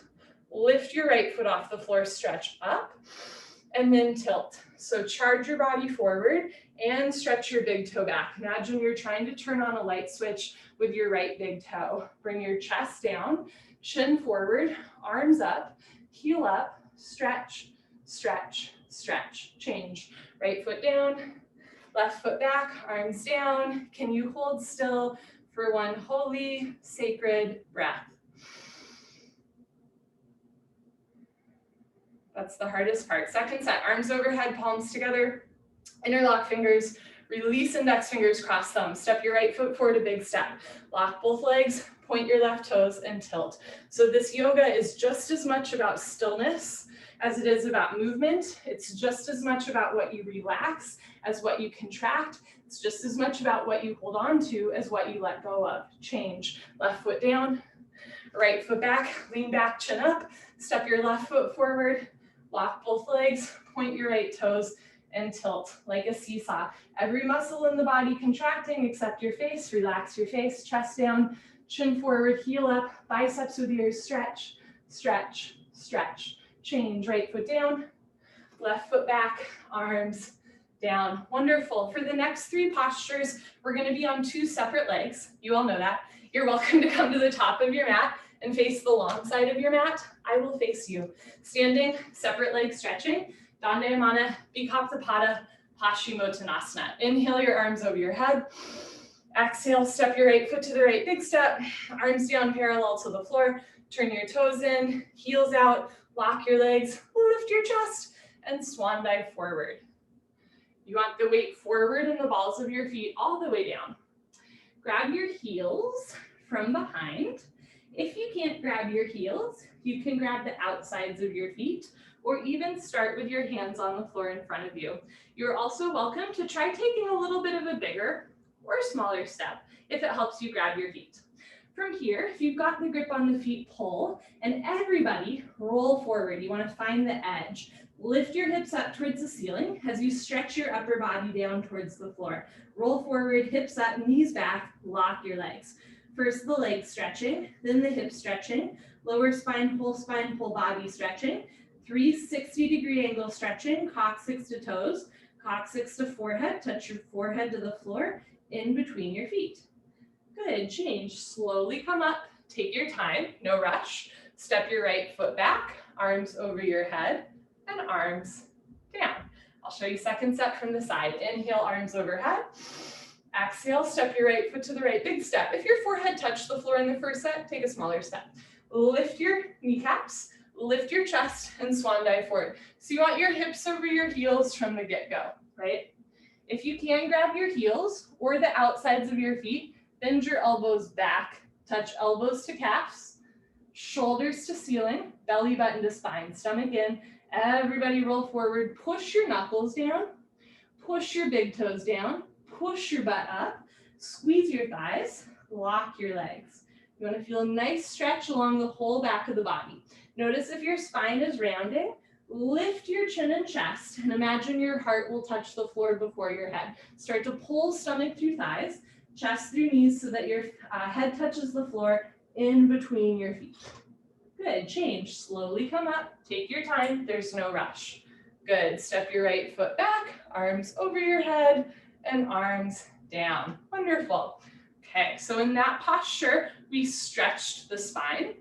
lift your right foot off the floor, stretch up, and then tilt. So charge your body forward and stretch your big toe back. Imagine you're trying to turn on a light switch with your right big toe. Bring your chest down, chin forward, arms up, heel up, stretch, stretch, stretch. Change, right foot down, left foot back, arms down. Can you hold still for one holy, sacred breath? That's the hardest part. Second set, arms overhead, palms together, interlock fingers, release index fingers, cross thumbs. Step your right foot forward, a big step. Lock both legs, point your left toes, and tilt. So this yoga is just as much about stillness as it is about movement. It's just as much about what you relax as what you contract. It's just as much about what you hold on to as what you let go of. Change, left foot down, right foot back, lean back, chin up. Step your left foot forward, lock both legs, point your right toes, and tilt like a seesaw. Every muscle in the body contracting except your face. Relax your face, chest down, chin forward, heel up, biceps with ears, stretch, stretch, stretch. Change, right foot down, left foot back, arms down. Wonderful. For the next 3 postures, we're going to be on 2 separate legs. You all know that. You're welcome to come to the top of your mat and face the long side of your mat. I will face you. Standing, separate leg stretching. Dandayamana, Bika, Pashimotanasana. Inhale your arms over your head. Exhale, step your right foot to the right, big step. Arms down parallel to the floor. Turn your toes in, heels out, lock your legs, lift your chest, and swan dive forward. You want the weight forward and the balls of your feet all the way down. Grab your heels from behind. If you can't grab your heels, you can grab the outsides of your feet, or even start with your hands on the floor in front of you. You're also welcome to try taking a little bit of a bigger or smaller step if it helps you grab your feet. From here, if you've got the grip on the feet, pull, and everybody roll forward. You want to find the edge. Lift your hips up towards the ceiling as you stretch your upper body down towards the floor. Roll forward, hips up, knees back, lock your legs. First the leg stretching, then the hip stretching, lower spine, whole body stretching, 360-degree angle stretching, coccyx to toes, coccyx to forehead, touch your forehead to the floor, in between your feet. Good, change, slowly come up, take your time, no rush. Step your right foot back, arms over your head, and arms down. I'll show you second set from the side. Inhale, arms overhead. Exhale, step your right foot to the right, big step. If your forehead touched the floor in the first set, take a smaller step. Lift your kneecaps, lift your chest, and swan dive forward. So you want your hips over your heels from the get-go, right? If you can grab your heels or the outsides of your feet, bend your elbows back, touch elbows to calves, shoulders to ceiling, belly button to spine, stomach in. Everybody roll forward, push your knuckles down, push your big toes down, push your butt up, squeeze your thighs, lock your legs. You want to feel a nice stretch along the whole back of the body. Notice if your spine is rounding, lift your chin and chest, and imagine your heart will touch the floor before your head. Start to pull stomach through thighs, chest through knees so that your head touches the floor in between your feet. Good, change, slowly come up, take your time, there's no rush. Good, step your right foot back, arms over your head, and arms down. Wonderful. Okay, so in that posture, we stretched the spine.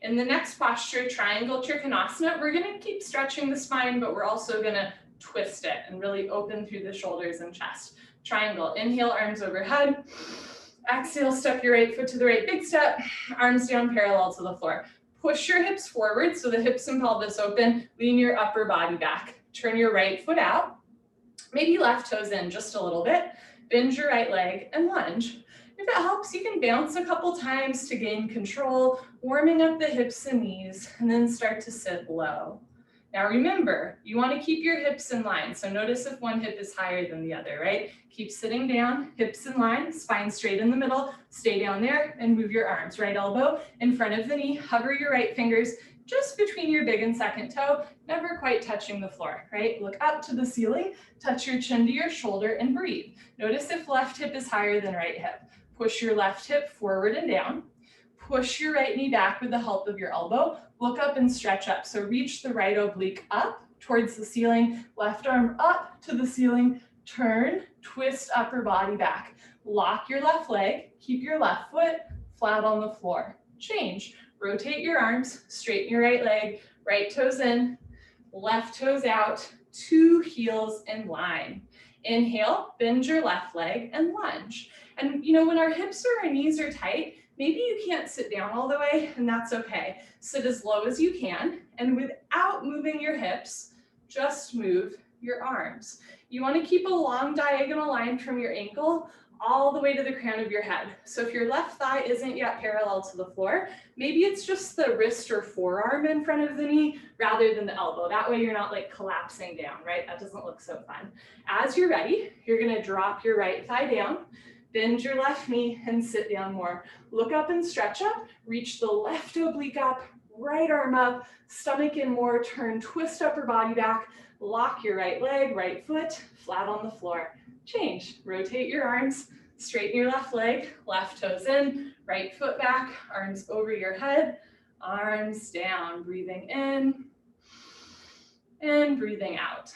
In the next posture, triangle trikonasana, we're gonna keep stretching the spine, but we're also gonna twist it and really open through the shoulders and chest. Triangle, inhale, arms overhead. Exhale, step your right foot to the right, big step, arms down parallel to the floor. Push your hips forward so the hips and pelvis open, lean your upper body back. Turn your right foot out, maybe left toes in just a little bit, bend your right leg and lunge. If it helps, you can bounce a couple times to gain control, warming up the hips and knees, and then start to sit low. Now remember, you want to keep your hips in line. So notice if one hip is higher than the other, right? Keep sitting down, hips in line, spine straight in the middle, stay down there and move your arms. Right elbow in front of the knee, hover your right fingers, just between your big and second toe, never quite touching the floor, right? Look up to the ceiling, touch your chin to your shoulder and breathe. Notice if left hip is higher than right hip. Push your left hip forward and down. Push your right knee back with the help of your elbow. Look up and stretch up. So reach the right oblique up towards the ceiling, left arm up to the ceiling, turn, twist upper body back. Lock your left leg, keep your left foot flat on the floor. Change, rotate your arms, straighten your right leg, right toes in, left toes out, two heels in line. Inhale, bend your left leg and lunge. And when our hips or our knees are tight, maybe you can't sit down all the way, and that's okay. Sit as low as you can, and without moving your hips, just move your arms. You want to keep a long diagonal line from your ankle all the way to the crown of your head. So if your left thigh isn't yet parallel to the floor, maybe it's just the wrist or forearm in front of the knee rather than the elbow. That way you're not like collapsing down, right? That doesn't look so fun. As you're ready, you're going to drop your right thigh down, bend your left knee and sit down more. Look up and stretch up, reach the left oblique up, right arm up, stomach in more, turn, twist upper body back, lock your right leg, right foot, flat on the floor. Change, rotate your arms, straighten your left leg, left toes in, right foot back, arms over your head, arms down, breathing in and breathing out.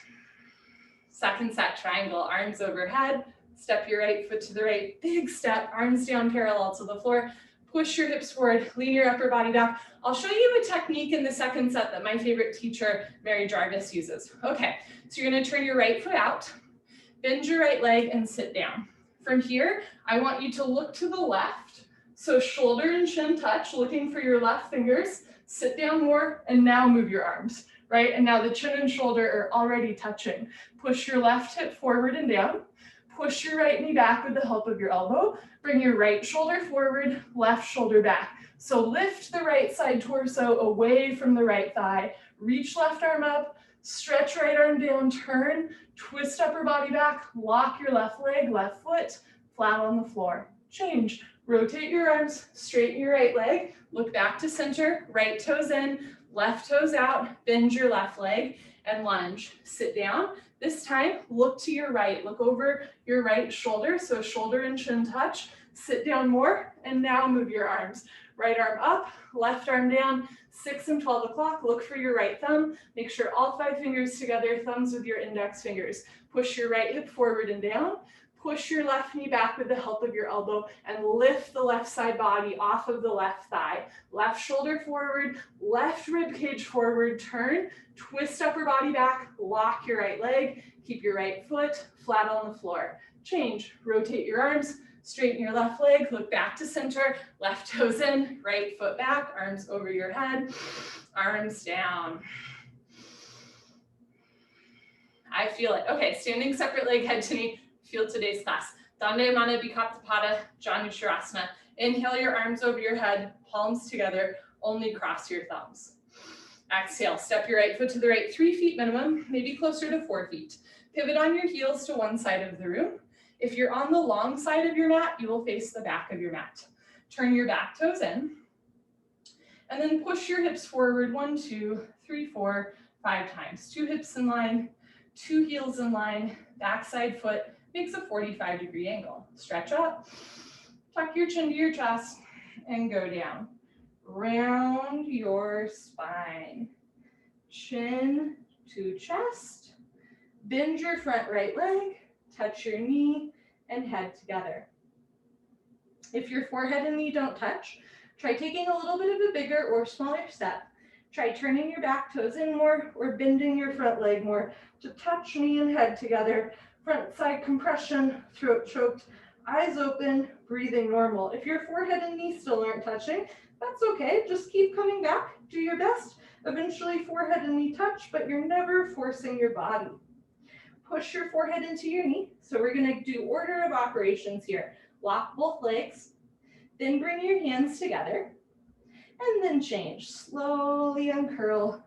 Second set, triangle, arms overhead, step your right foot to the right, big step, arms down parallel to the floor, push your hips forward, lean your upper body back. I'll show you a technique in the second set that my favorite teacher, Mary Jarvis, uses. Okay, so you're gonna turn your right foot out, bend your right leg and sit down. From here, I want you to look to the left. So shoulder and chin touch, looking for your left fingers, sit down more, and now move your arms, right? And now the chin and shoulder are already touching. Push your left hip forward and down. Push your right knee back with the help of your elbow. Bring your right shoulder forward, left shoulder back. So lift the right side torso away from the right thigh. Reach left arm up, stretch right arm down, turn, twist upper body back, lock your left leg, left foot, flat on the floor. Change, rotate your arms, straighten your right leg, look back to center, right toes in, left toes out, bend your left leg and lunge. Sit down. This time, look to your right, look over your right shoulder, so shoulder and chin touch. Sit down more, and now move your arms. Right arm up, left arm down, 6 and 12 o'clock, look for your right thumb. Make sure all 5 fingers together, thumbs with your index fingers. Push your right hip forward and down. Push your left knee back with the help of your elbow and lift the left side body off of the left thigh. Left shoulder forward, left rib cage forward, turn, twist upper body back, lock your right leg, keep your right foot flat on the floor. Change, rotate your arms, straighten your left leg, look back to center, left toes in, right foot back, arms over your head, arms down. I feel it. Okay, standing separate leg, head to knee. Feel today's class. Dande Mana Bika Pada Janusharasana. Inhale your arms over your head, palms together, only cross your thumbs. Exhale, step your right foot to the right, 3 feet minimum, maybe closer to 4 feet. Pivot on your heels to one side of the room. If you're on the long side of your mat, you will face the back of your mat. Turn your back toes in, and then push your hips forward 1, 2, 3, 4, 5 times. 2 hips in line, 2 heels in line, backside foot makes a 45-degree angle. Stretch up, tuck your chin to your chest, and go down. Round your spine. Chin to chest. Bend your front right leg, touch your knee, and head together. If your forehead and knee don't touch, try taking a little bit of a bigger or smaller step. Try turning your back toes in more or bending your front leg more to touch knee and head together. Front side compression, throat choked, eyes open, breathing normal. If your forehead and knee still aren't touching, that's okay. Just keep coming back. Do your best. Eventually forehead and knee touch, but you're never forcing your body. Push your forehead into your knee. So we're going to do order of operations here. Lock both legs, then bring your hands together, and then change. Slowly uncurl,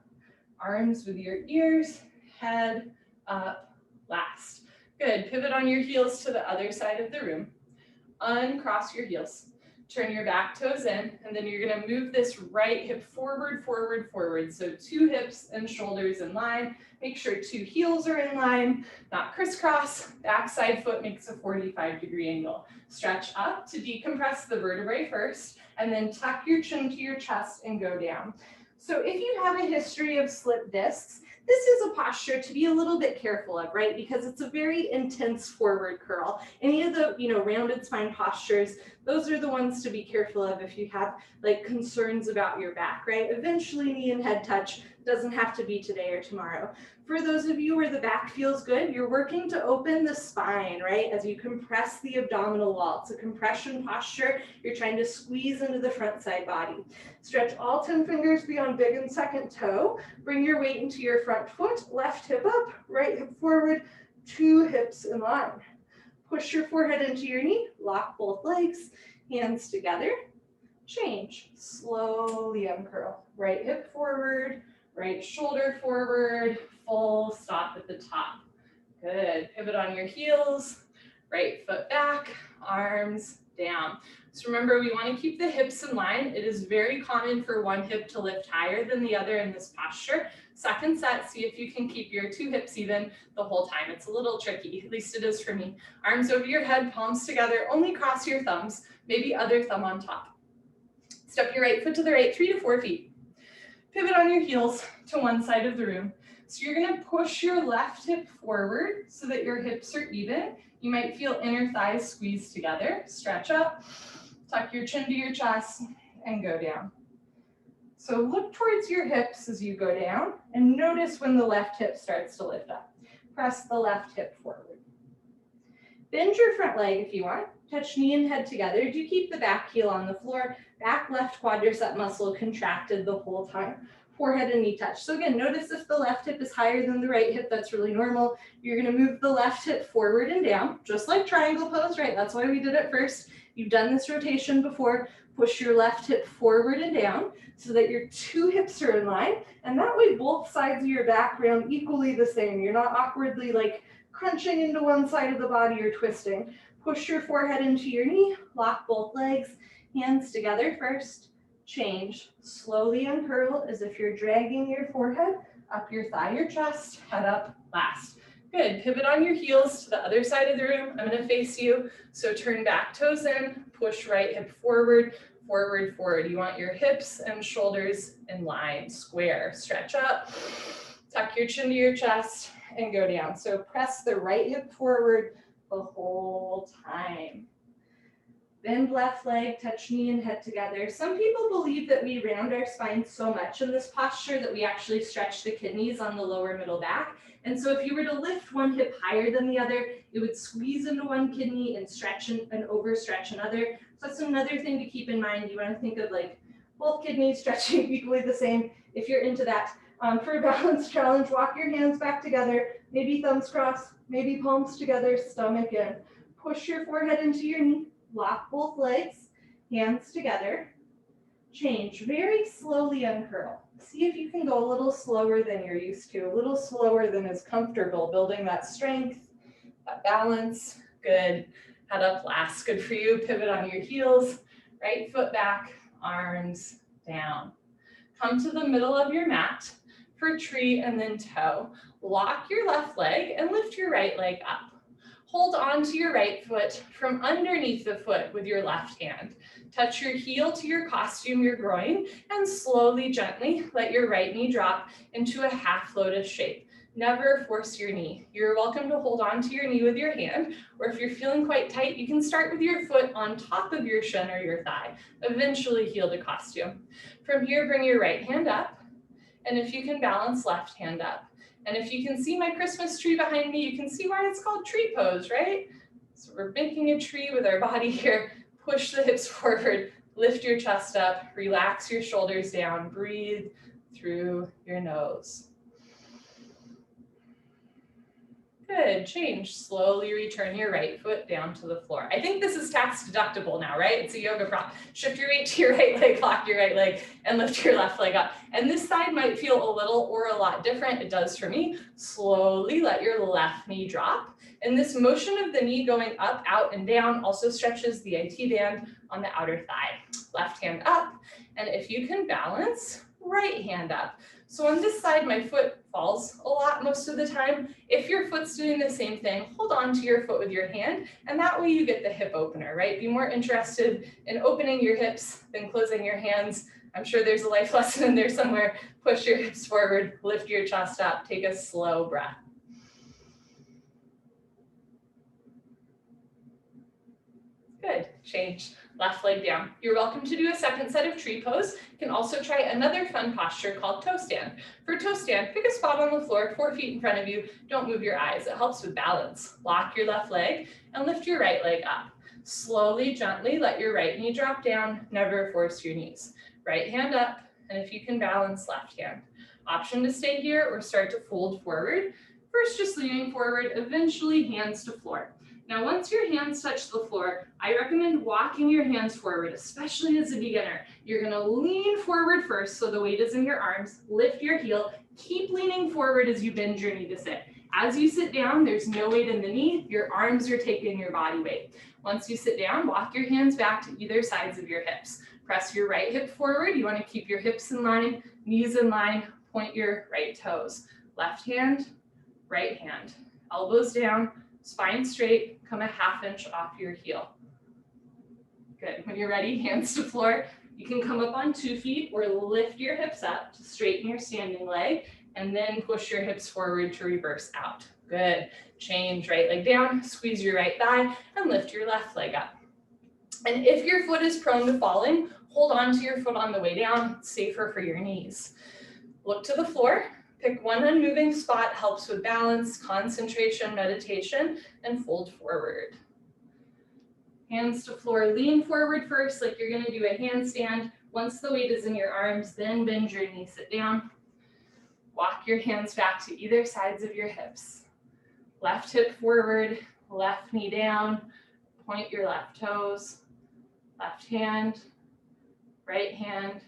arms with your ears, head up, last. Good, pivot on your heels to the other side of the room. Uncross your heels. Turn your back toes in, and then you're gonna move this right hip forward, forward, forward. So 2 hips and shoulders in line. Make sure 2 heels are in line, not crisscross. Backside foot makes a 45-degree angle. Stretch up to decompress the vertebrae first, and then tuck your chin to your chest and go down. So if you have a history of slipped discs, this is a posture to be a little bit careful of, right? Because it's a very intense forward curl. Any of the, rounded spine postures, those are the ones to be careful of if you have like concerns about your back, right? Eventually knee and head touch, doesn't have to be today or tomorrow. For those of you where the back feels good, you're working to open the spine, right? As you compress the abdominal wall. It's a compression posture. You're trying to squeeze into the front side body. Stretch all 10 fingers beyond big and second toe. Bring your weight into your front foot, left hip up, right hip forward, 2 hips in line. Push your forehead into your knee, lock both legs, hands together. Change, slowly uncurl. Right hip forward, right shoulder forward, full stop at the top. Good, pivot on your heels, right foot back, arms down. So remember, we want to keep the hips in line. It is very common for one hip to lift higher than the other in this posture. Second set, see if you can keep your 2 hips even the whole time. It's a little tricky, at least it is for me. Arms over your head, palms together, only cross your thumbs, maybe other thumb on top. Step your right foot to the right, 3 to 4 feet. Pivot on your heels to one side of the room. So you're gonna push your left hip forward so that your hips are even. You might feel inner thighs squeeze together. Stretch up, tuck your chin to your chest, and go down. So look towards your hips as you go down, and notice when the left hip starts to lift up. Press the left hip forward. Bend your front leg if you want. Touch knee and head together. Do keep the back heel on the floor. Back left quadricep muscle contracted the whole time. Forehead and knee touch. So again, notice if the left hip is higher than the right hip, that's really normal. You're gonna move the left hip forward and down, just like triangle pose, right? That's why we did it first. You've done this rotation before. Push your left hip forward and down so that your 2 hips are in line. And that way both sides of your back round equally the same. You're not awkwardly like crunching into one side of the body or twisting. Push your forehead into your knee, lock both legs, hands together first. Change, slowly uncurl as if you're dragging your forehead up your thigh, your chest, head up last. Good, pivot on your heels to the other side of the room. I'm gonna face you. So turn back toes in, push right hip forward, forward, forward. You want your hips and shoulders in line, square. Stretch up, tuck your chin to your chest, and go down. So press the right hip forward the whole time. Bend left leg, touch knee and head together. Some people believe that we round our spine so much in this posture that we actually stretch the kidneys on the lower middle back. And so if you were to lift one hip higher than the other, it would squeeze into one kidney and stretch and overstretch another. So that's another thing to keep in mind. You want to think of like both kidneys stretching equally the same if you're into that. For a balance challenge, walk your hands back together, maybe thumbs crossed, maybe palms together, stomach in. Push your forehead into your knee, lock both legs, hands together. Change, very slowly uncurl. See if you can go a little slower than you're used to, a little slower than is comfortable, building that strength, that balance. Good, head up last, good for you. Pivot on your heels, right foot back, arms down. Come to the middle of your mat for tree and then toe. Lock your left leg and lift your right leg up. Hold on to your right foot from underneath the foot with your left hand. Touch your heel to your costume, your groin, and slowly, gently let your right knee drop into a half lotus shape. Never force your knee. You're welcome to hold on to your knee with your hand, or if you're feeling quite tight, you can start with your foot on top of your shin or your thigh. Eventually heel to costume. From here, bring your right hand up, and if you can balance, left hand up. And if you can see my Christmas tree behind me, you can see why it's called tree pose, right? So we're making a tree with our body here. Push the hips forward, lift your chest up, relax your shoulders down, breathe through your nose. Good, change. Slowly return your right foot down to the floor. I think this is tax deductible now, right? It's a yoga prop. Shift your weight to your right leg, lock your right leg, and lift your left leg up. And this side might feel a little or a lot different. It does for me. Slowly let your left knee drop. And this motion of the knee going up, out, and down also stretches the IT band on the outer thigh. Left hand up, and if you can balance, right hand up. So on this side, my foot falls a lot most of the time. If your foot's doing the same thing, hold on to your foot with your hand, and that way you get the hip opener, right? Be more interested in opening your hips than closing your hands. I'm sure there's a life lesson in there somewhere. Push your hips forward, lift your chest up, take a slow breath. Good, change. Left leg down. You're welcome to do a second set of tree pose. You can also try another fun posture called toe stand. For toe stand, pick a spot on the floor, 4 feet in front of you. Don't move your eyes. It helps with balance. Lock your left leg and lift your right leg up. Slowly, gently, let your right knee drop down. Never force your knees. Right hand up, and if you can balance, left hand. Option to stay here or start to fold forward. First, just leaning forward, eventually hands to floor. Now, once your hands touch the floor, I recommend walking your hands forward, especially as a beginner. You're gonna lean forward first, so the weight is in your arms, lift your heel, keep leaning forward as you bend your knee to sit. As you sit down, there's no weight in the knee, your arms are taking your body weight. Once you sit down, walk your hands back to either sides of your hips. Press your right hip forward, you wanna keep your hips in line, knees in line, point your right toes. Left hand, right hand, elbows down, spine straight, come a ½ inch off your heel. Good, when you're ready, hands to floor. You can come up on 2 feet or lift your hips up to straighten your standing leg and then push your hips forward to reverse out. Good, change right leg down, squeeze your right thigh and lift your left leg up. And if your foot is prone to falling, hold on to your foot on the way down, it's safer for your knees. Look to the floor. Pick one unmoving spot, helps with balance, concentration, meditation, and fold forward. Hands to floor, lean forward first, like you're gonna do a handstand. Once the weight is in your arms, then bend your knee, sit down. Walk your hands back to either sides of your hips. Left hip forward, left knee down, point your left toes, left hand, right hand,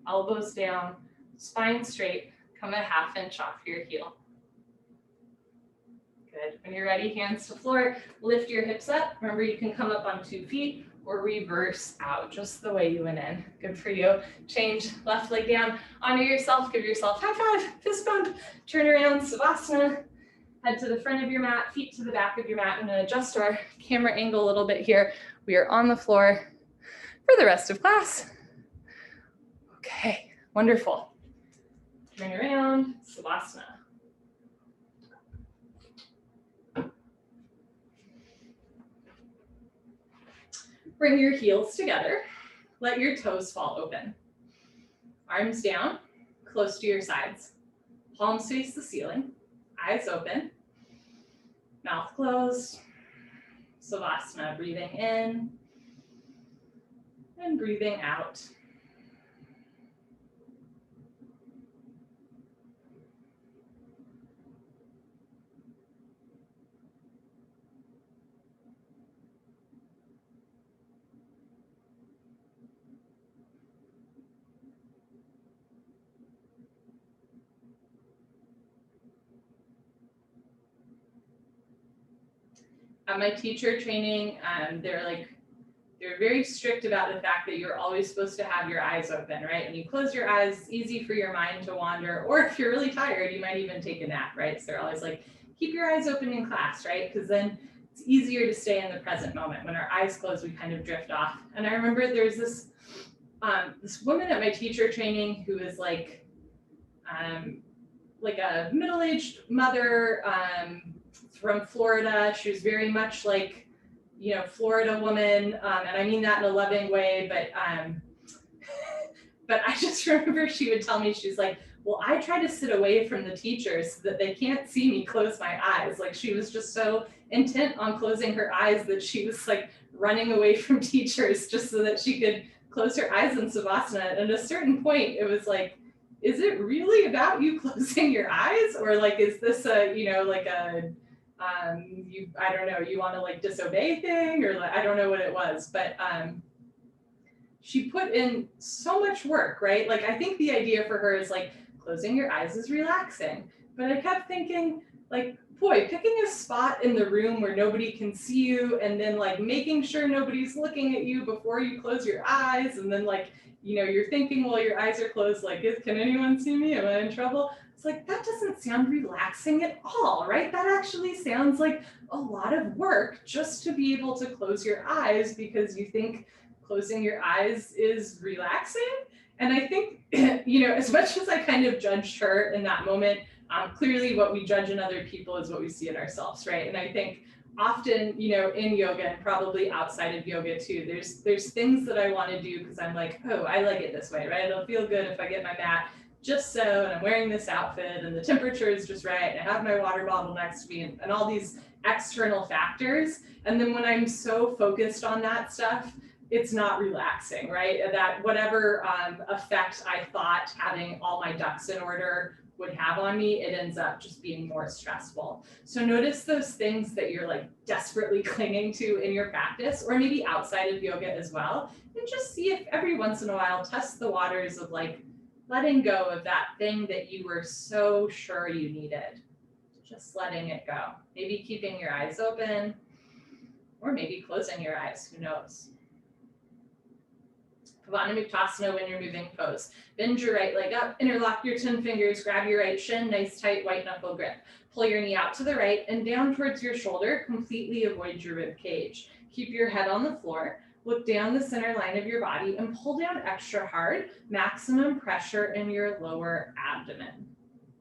elbows down, spine straight. Come a ½ inch off your heel. Good. When you're ready, hands to floor, lift your hips up. Remember, you can come up on 2 feet or reverse out just the way you went in. Good for you. Change left leg down. Honor yourself. Give yourself high five, fist bump. Turn around, Savasana. Head to the front of your mat, feet to the back of your mat. I'm going to adjust our camera angle a little bit here. We are on the floor for the rest of class. Okay, wonderful. Turn around, Savasana. Bring your heels together. Let your toes fall open. Arms down, close to your sides. Palms face the ceiling. Eyes open. Mouth closed. Savasana, breathing in and breathing out. At my teacher training, they're very strict about the fact that you're always supposed to have your eyes open, right? When you close your eyes, it's easy for your mind to wander, or if you're really tired, you might even take a nap, right? So they're always like, keep your eyes open in class, right? Because then it's easier to stay in the present moment. When our eyes close, we kind of drift off. And I remember there's this woman at my teacher training who is like a middle-aged mother, from Florida. She was very much like, Florida woman. And I mean that in a loving way, but I just remember she would tell me, she's like, well, I try to sit away from the teachers so that they can't see me close my eyes. Like she was just so intent on closing her eyes that she was like running away from teachers just so that she could close her eyes in Savasana. And at a certain point, it was like, is it really about you closing your eyes? Or like, is this I don't know, you want to like disobey thing, or like, I don't know what it was, but she put in so much work, right? Like, I think the idea for her is like closing your eyes is relaxing, but I kept thinking, Like, boy, picking a spot in the room where nobody can see you, and then like making sure nobody's looking at you before you close your eyes, and then like, you know, you're thinking while your eyes are closed, like, can anyone see me? Am I in trouble? It's like, that doesn't sound relaxing at all, right? That actually sounds like a lot of work just to be able to close your eyes because you think closing your eyes is relaxing. And I think, you know, as much as I kind of judged her in that moment, clearly what we judge in other people is what we see in ourselves, right? And I think often, you know, in yoga and probably outside of yoga too, there's things that I want to do because I'm like, oh, I like it this way, right? It'll feel good if I get my mat just so, and I'm wearing this outfit, and the temperature is just right, and I have my water bottle next to me, and all these external factors. And then when I'm so focused on that stuff, it's not relaxing, right? That whatever effect I thought having all my ducks in order would have on me, it ends up just being more stressful. So notice those things that you're like desperately clinging to in your practice, or maybe outside of yoga as well, and just see if every once in a while, test the waters of like letting go of that thing that you were so sure you needed. Just letting it go. Maybe keeping your eyes open, or maybe closing your eyes, who knows? Padasthasana when you're moving pose. Bend your right leg up, interlock your 10 fingers, grab your right shin, nice tight white knuckle grip. Pull your knee out to the right and down towards your shoulder, completely avoid your rib cage. Keep your head on the floor, look down the center line of your body and pull down extra hard, maximum pressure in your lower abdomen.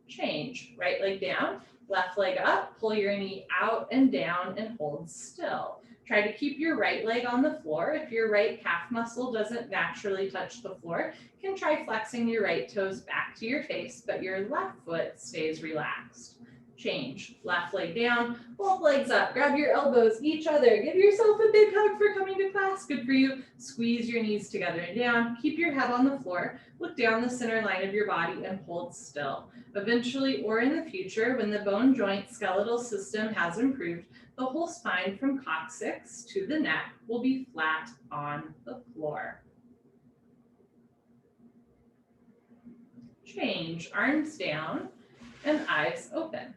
Change, right leg down, left leg up, pull your knee out and down and hold still. Try to keep your right leg on the floor. If your right calf muscle doesn't naturally touch the floor, you can try flexing your right toes back to your face, but your left foot stays relaxed. Change, left leg down, both legs up, grab your elbows, each other, give yourself a big hug for coming to class, good for you. Squeeze your knees together and down, keep your head on the floor, look down the center line of your body and hold still. Eventually, or in the future, when the bone joint skeletal system has improved, the whole spine from coccyx to the neck will be flat on the floor. Change, arms down and eyes open.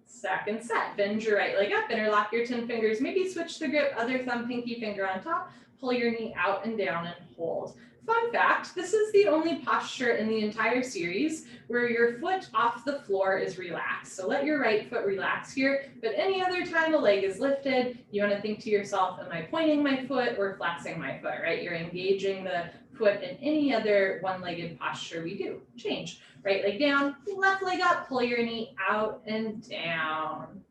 Second set, bend your right leg up, interlock your 10 fingers, maybe switch the grip, other thumb, pinky finger on top, pull your knee out and down and hold. Fun fact, this is the only posture in the entire series where your foot off the floor is relaxed. So let your right foot relax here, but any other time a leg is lifted, you want to think to yourself, am I pointing my foot or flexing my foot, right? You're engaging the foot in any other one-legged posture we do. Change, right leg down, left leg up, pull your knee out and down.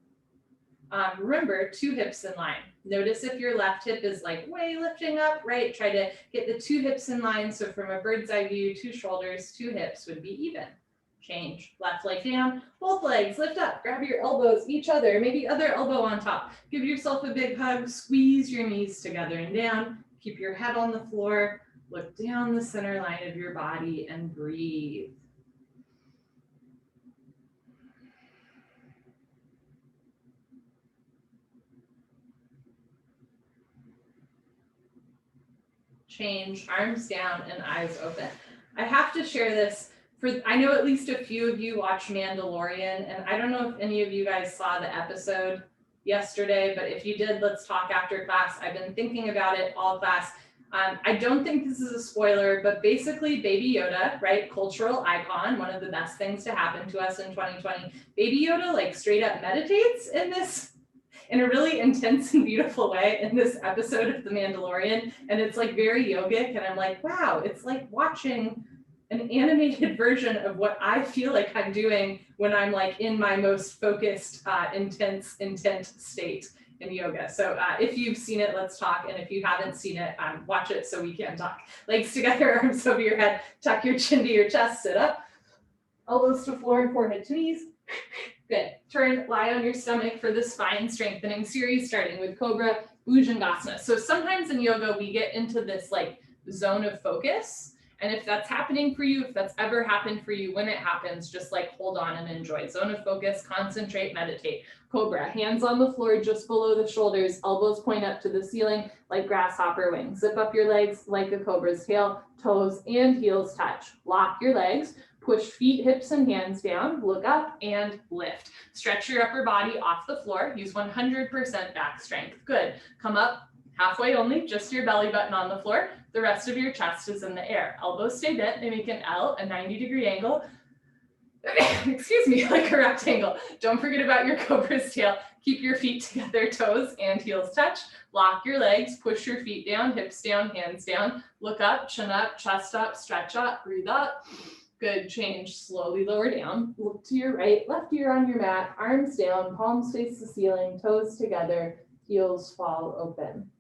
Remember, 2 hips in line. Notice if your left hip is like way lifting up, right? Try to get the 2 hips in line. So from a bird's eye view, 2 shoulders, 2 hips would be even. Change, left leg down, both legs lift up, grab your elbows, each other, maybe other elbow on top. Give yourself a big hug, squeeze your knees together and down. Keep your head on the floor, look down the center line of your body and breathe. Change, arms down and eyes open. I have to share this. I know at least a few of you watch Mandalorian, and I don't know if any of you guys saw the episode yesterday, but if you did, let's talk after class. I've been thinking about it all class. I don't think this is a spoiler, but basically Baby Yoda, right? Cultural icon, one of the best things to happen to us in 2020. Baby Yoda like straight up meditates in a really intense and beautiful way in this episode of The Mandalorian. And it's like very yogic. And I'm like, wow, it's like watching an animated version of what I feel like I'm doing when I'm like in my most focused, intent state in yoga. So if you've seen it, let's talk. And if you haven't seen it, watch it so we can talk. Legs together, arms over your head, tuck your chin to your chest, sit up. Elbows to floor and forehead to knees. Good. Turn, lie on your stomach for the spine strengthening series, starting with Cobra, Bhujangasana. So sometimes in yoga, we get into this like zone of focus And if that's happening for you, if that's ever happened for you, when it happens, just like hold on and enjoy. Zone of focus, concentrate, meditate. Cobra, hands on the floor just below the shoulders, elbows point up to the ceiling like grasshopper wings. Zip up your legs like a cobra's tail, toes and heels touch. Lock your legs, push feet, hips, and hands down, look up and lift. Stretch your upper body off the floor, use 100% back strength. Good, come up halfway only, just your belly button on the floor. The rest of your chest is in the air. Elbows stay bent, they make an L, a 90-degree angle. Excuse me, like a rectangle. Don't forget about your cobra's tail. Keep your feet together, toes and heels touch. Lock your legs, push your feet down, hips down, hands down. Look up, chin up, chest up, stretch up, breathe up. Good, change, slowly lower down. Look to your right, left ear on your mat, arms down, palms face the ceiling, toes together, heels fall open.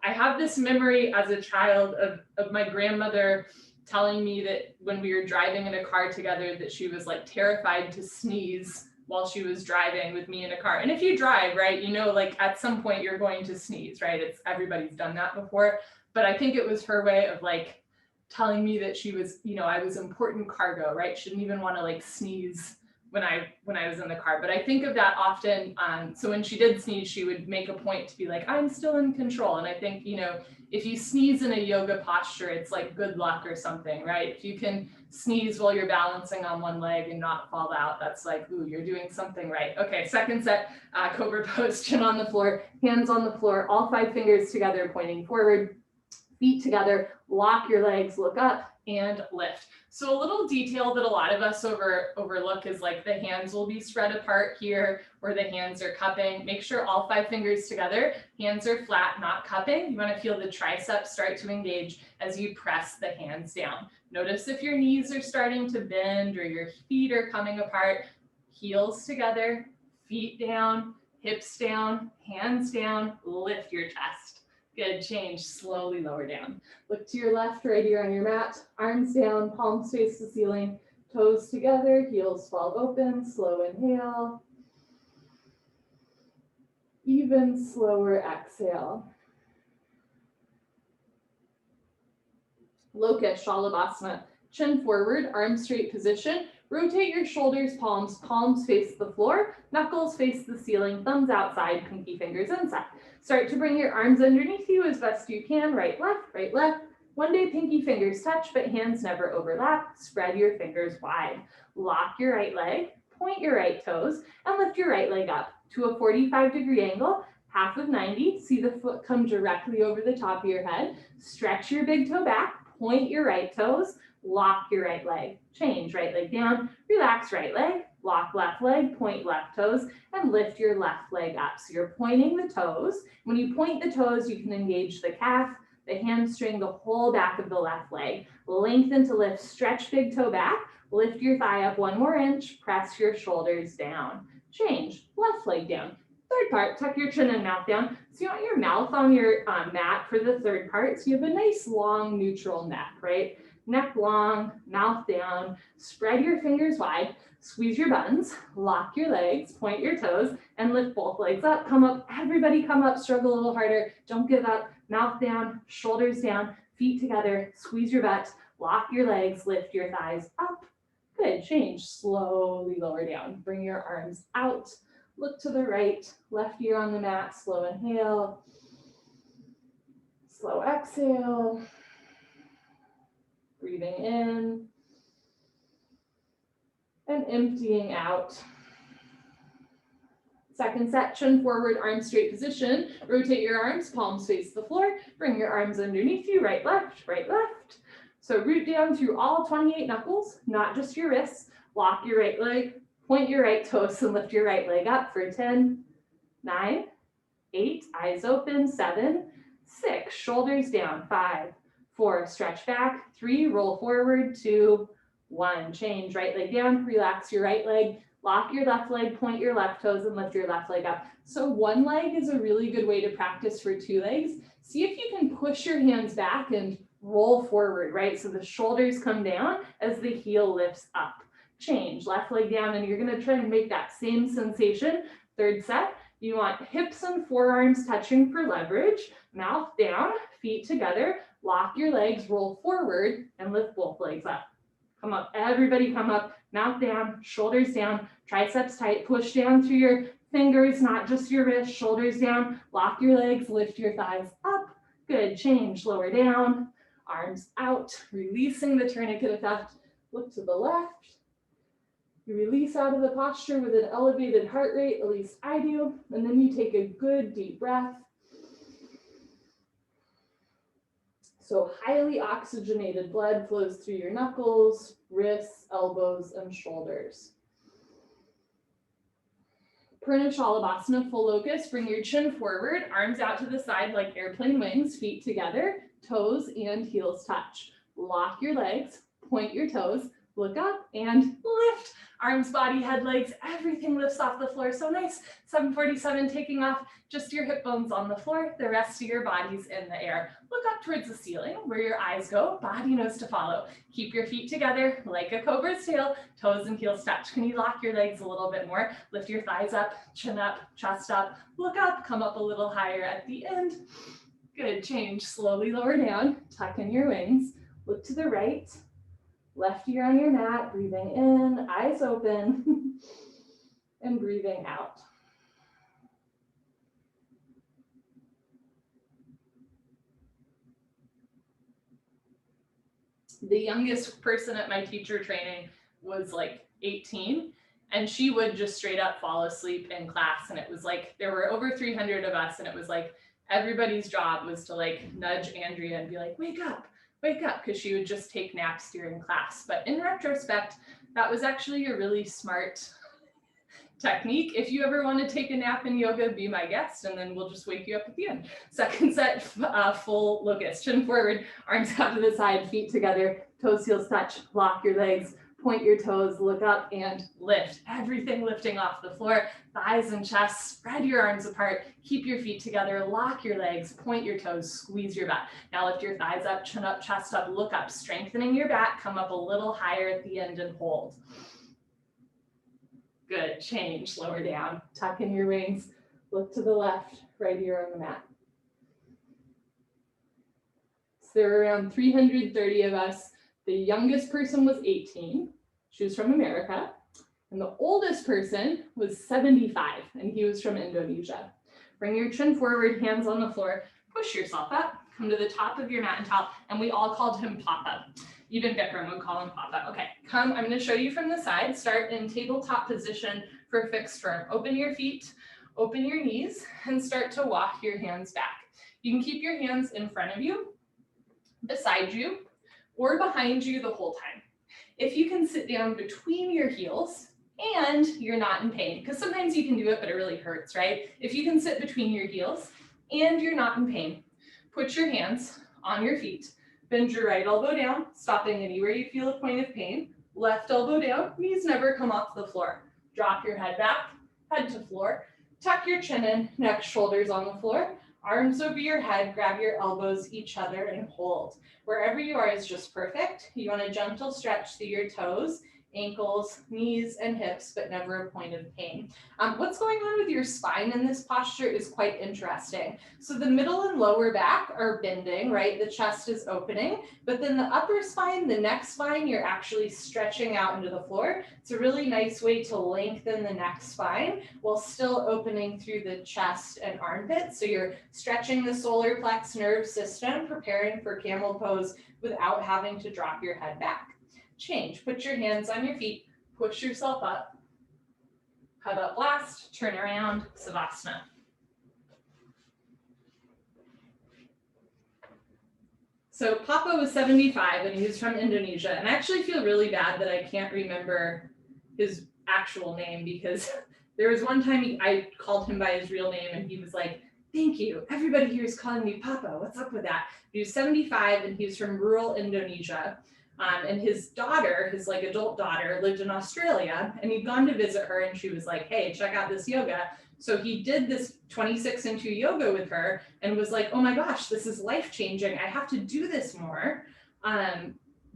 I have this memory as a child of my grandmother telling me that when we were driving in a car together that she was like terrified to sneeze while she was driving with me in a car. And if you drive, right, you know, like at some point you're going to sneeze, right? Everybody's done that before. But I think it was her way of like telling me that she was, you know, I was important cargo, right? She didn't even want to like sneeze when I was in the car. But I think of that often. So when she did sneeze, she would make a point to be like, I'm still in control. And I think, you know, if you sneeze in a yoga posture, it's like good luck or something, right? If you can sneeze while you're balancing on one leg and not fall out, that's like, ooh, you're doing something right. Okay, second set, Cobra pose, chin on the floor, hands on the floor, all 5 fingers together, pointing forward, feet together, lock your legs, look up and lift. So a little detail that a lot of us overlook is like the hands will be spread apart here, or the hands are cupping. Make sure all 5 fingers together, hands are flat, not cupping. You want to feel the triceps start to engage as you press the hands down. Notice if your knees are starting to bend or your feet are coming apart. Heels together, feet down, hips down, hands down, lift your chest. Good, change, slowly lower down. Look to your left, right ear on your mat, arms down, palms face the ceiling, toes together, heels fall open, slow inhale. Even slower exhale. Locust, Shalabhasana, chin forward, arms straight position. Rotate your shoulders, palms face the floor, knuckles face the ceiling, thumbs outside, pinky fingers inside. Start to bring your arms underneath you as best you can, right, left. One day pinky fingers touch, but hands never overlap. Spread your fingers wide. Lock your right leg, point your right toes, and lift your right leg up to a 45-degree angle, half of 90. See the foot come directly over the top of your head. Stretch your big toe back, point your right toes, lock your right leg. Change, right leg down, relax right leg, lock left leg, point left toes, and lift your left leg up. So you're pointing the toes. When you point the toes, you can engage the calf, the hamstring, the whole back of the left leg. Lengthen to lift, stretch big toe back, lift your thigh up 1 more inch, press your shoulders down. Change, left leg down. Third part, tuck your chin and mouth down. So you want your mouth on your mat for the third part. So you have a nice long neutral neck, right? Neck long, mouth down, spread your fingers wide, squeeze your buns, lock your legs, point your toes, and lift both legs up. Come up, everybody come up, struggle a little harder. Don't give up, mouth down, shoulders down, feet together, squeeze your butt, lock your legs, lift your thighs up. Good, change, slowly lower down. Bring your arms out, look to the right, left ear on the mat, slow inhale, slow exhale. Breathing in and emptying out. Second set, chin forward, arms straight position. Rotate your arms, palms face the floor. Bring your arms underneath you, right, left. So root down through all 28 knuckles, not just your wrists. Lock your right leg, point your right toes, and lift your right leg up for 10, 9, 8, eyes open, 7, 6, shoulders down, 5, 4, stretch back, 3, roll forward, 2, 1, change, right leg down, relax your right leg, lock your left leg, point your left toes, and lift your left leg up. So one leg is a really good way to practice for 2 legs. See if you can push your hands back and roll forward, right? So the shoulders come down as the heel lifts up. Change, left leg down, and you're gonna try and make that same sensation. Third set, You want hips and forearms touching for leverage, mouth down, feet together, lock your legs, roll forward, and lift both legs up. Come up, everybody come up, mouth down, shoulders down, triceps tight, push down through your fingers, not just your wrists, shoulders down, lock your legs, lift your thighs up. Good, change, lower down, arms out, releasing the tourniquet effect. Look to the left. You release out of the posture with an elevated heart rate, at least I do, and then you take a good deep breath. So highly oxygenated blood flows through your knuckles, wrists, elbows, and shoulders. Purna Shalabhasana, full locust. Bring your chin forward, arms out to the side like airplane wings, feet together, toes and heels touch. Lock your legs, point your toes, look up and lift. Arms, body, head, legs, everything lifts off the floor. So nice. 747 taking off, just your hip bones on the floor, the rest of your body's in the air. Look up towards the ceiling where your eyes go, body knows to follow. Keep your feet together like a cobra's tail, toes and heels touch. Can you lock your legs a little bit more? Lift your thighs up, chin up, chest up, look up, come up a little higher at the end. Good, change, slowly lower down, tuck in your wings, look to the right. Left ear on your mat, breathing in, eyes open, and breathing out. The youngest person at my teacher training was like 18, and she would just straight up fall asleep in class. And it was like, there were over 300 of us, and it was like, everybody's job was to like nudge Andrea and be like, wake up, because she would just take naps during class. But in retrospect, that was actually a really smart technique. If you ever want to take a nap in yoga, be my guest, and then we'll just wake you up at the end. Second set, full locust, chin forward, arms out to the side, feet together, toes, heels touch, lock your legs, point your toes, look up and lift. Everything lifting off the floor, thighs and chest, spread your arms apart, keep your feet together, lock your legs, point your toes, squeeze your butt. Now lift your thighs up, chin up, chest up, look up, strengthening your back, come up a little higher at the end and hold. Good, change, lower down, tuck in your wings, look to the left, right ear on the mat. So there were around 330 of us. The youngest person was 18. She was from America. And the oldest person was 75, and he was from Indonesia. Bring your chin forward, hands on the floor, push yourself up, come to the top of your mat and top, and we all called him Papa. Even Bikram would call him Papa. Okay, come, I'm gonna show you from the side. Start in tabletop position for fixed firm. Open your feet, open your knees, and start to walk your hands back. You can keep your hands in front of you, beside you, or behind you the whole time. If you can sit down between your heels and you're not in pain, because sometimes you can do it, but it really hurts, right? If you can sit between your heels and you're not in pain, put your hands on your feet, bend your right elbow down, stopping anywhere you feel a point of pain, left elbow down, knees never come off the floor. Drop your head back, head to floor, tuck your chin in, neck, shoulders on the floor, arms over your head, grab your elbows each other and hold. Wherever you are is just perfect. You want a gentle stretch through your toes, ankles, knees, and hips, but never a point of pain. What's going on with your spine in this posture is quite interesting. So the middle and lower back are bending, right? The chest is opening, but then the upper spine, the neck spine, you're actually stretching out into the floor. It's a really nice way to lengthen the neck spine while still opening through the chest and armpits. So you're stretching the solar plex nerve system, preparing for camel pose without having to drop your head back. Change, put your hands on your feet, push yourself up, head up last, turn around, Savasana. So Papa was 75 and he was from Indonesia, and I actually feel really bad that I can't remember his actual name, because there was one time I called him by his real name and he was like, thank you, everybody here is calling me Papa, what's up with that? He was 75 and he was from rural Indonesia. And his daughter, his like adult daughter, lived in Australia, and he'd gone to visit her and she was like, hey, check out this yoga. So he did this 26 and 2 yoga with her and was like, oh my gosh, this is life-changing. I have to do this more.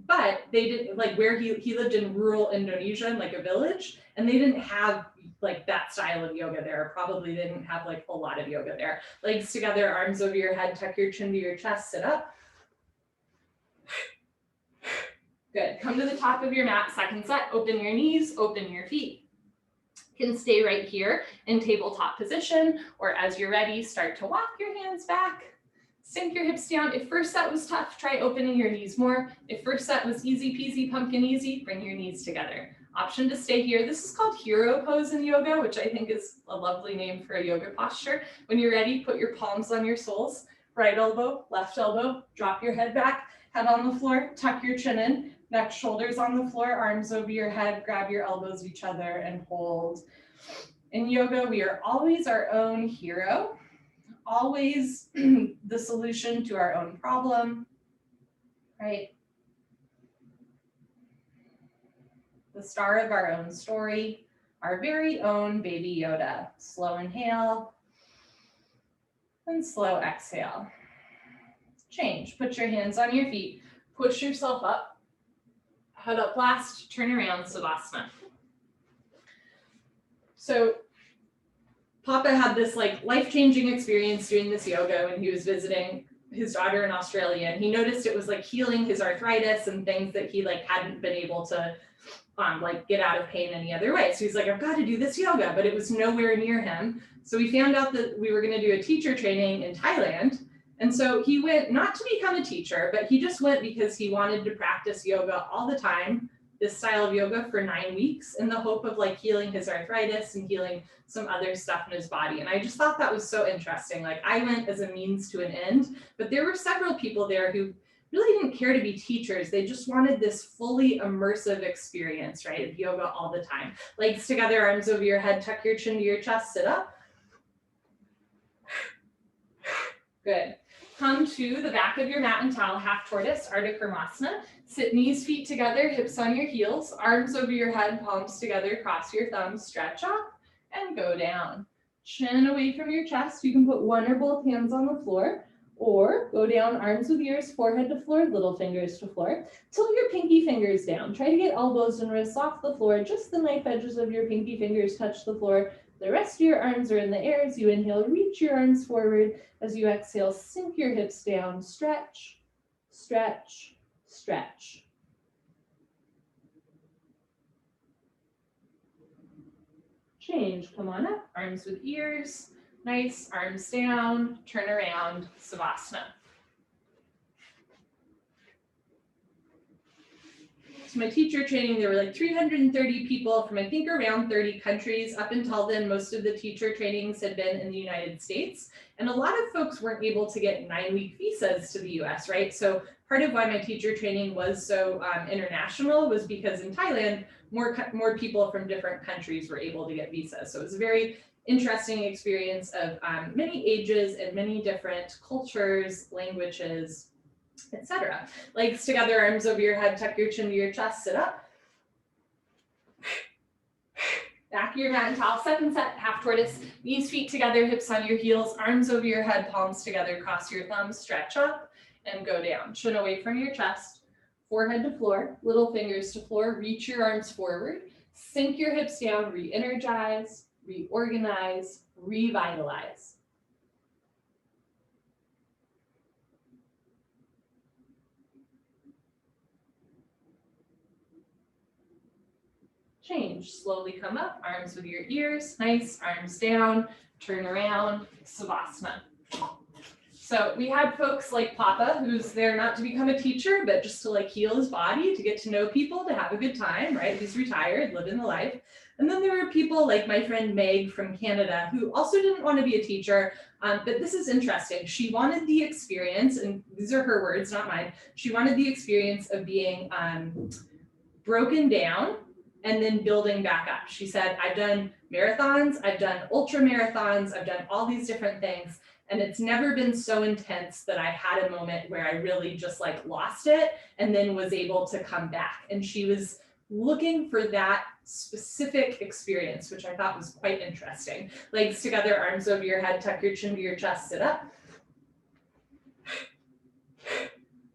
But they didn't, like where he lived in rural Indonesia in like a village, and they didn't have like that style of yoga there, probably didn't have like a lot of yoga there. Legs together, arms over your head, tuck your chin to your chest, sit up. Good, come to the top of your mat, second set, open your knees, open your feet. You can stay right here in tabletop position, or as you're ready, start to walk your hands back, sink your hips down. If first set was tough, try opening your knees more. If first set was easy peasy pumpkin easy, bring your knees together. Option to stay here. This is called hero pose in yoga, which I think is a lovely name for a yoga posture. When you're ready, put your palms on your soles, right elbow, left elbow, drop your head back, head on the floor, tuck your chin in, neck, shoulders on the floor, arms over your head, grab your elbows each other and hold. In yoga, we are always our own hero, always the solution to our own problem, right? The star of our own story, our very own baby Yoda. Slow inhale and slow exhale. Change, put your hands on your feet, push yourself up, head up last, turn around, Savasana. So Papa had this like life-changing experience doing this yoga when he was visiting his daughter in Australia, and he noticed it was like healing his arthritis and things that he like hadn't been able to like get out of pain any other way. So he's like, I've got to do this yoga, but it was nowhere near him. So we found out that we were going to do a teacher training in Thailand. And so he went not to become a teacher, but he just went because he wanted to practice yoga all the time, this style of yoga for 9 weeks, in the hope of like healing his arthritis and healing some other stuff in his body. And I just thought that was so interesting. Like I went as a means to an end, but there were several people there who really didn't care to be teachers. They just wanted this fully immersive experience, right, of yoga all the time. Legs together, arms over your head, tuck your chin to your chest, sit up. Good. Come to the back of your mat and towel, half tortoise, Ardha Karmasana. Sit knees, feet together, hips on your heels, arms over your head, palms together, cross your thumbs, stretch up and go down. Chin away from your chest. You can put one or both hands on the floor, or go down, arms with ears, forehead to floor, little fingers to floor. Tilt your pinky fingers down. Try to get elbows and wrists off the floor. Just the knife edges of your pinky fingers touch the floor. The rest of your arms are in the air. As you inhale, reach your arms forward. As you exhale, sink your hips down. Stretch, stretch, stretch. Change, come on up, arms with ears. Nice, arms down, turn around, Savasana. So my teacher training, there were like 330 people from I think around 30 countries. Up until then, most of the teacher trainings had been in the United States. And a lot of folks weren't able to get 9-week visas to the US, right? So part of why my teacher training was so international was because in Thailand, more people from different countries were able to get visas. So it was a very interesting experience of many ages and many different cultures, languages, etc. Legs together, arms over your head, tuck your chin to your chest, sit up. Back of your mat and towel, second set, half tortoise, knees, feet together, hips on your heels, arms over your head, palms together, cross your thumbs, stretch up and go down. Chin away from your chest, forehead to floor, little fingers to floor, reach your arms forward, sink your hips down, re-energize, reorganize, revitalize. Change, slowly come up, arms with your ears, nice, arms down, turn around, Savasana. So we had folks like Papa, who's there not to become a teacher, but just to like heal his body, to get to know people, to have a good time, right? He's retired, living the life. And then there were people like my friend Meg from Canada, who also didn't want to be a teacher, but this is interesting. She wanted the experience, and these are her words, not mine. She wanted the experience of being broken down and then building back up. She said, I've done marathons, I've done ultra marathons, I've done all these different things. And it's never been so intense that I had a moment where I really just like lost it and then was able to come back. And she was looking for that specific experience, which I thought was quite interesting. Legs together, arms over your head, tuck your chin to your chest, sit up.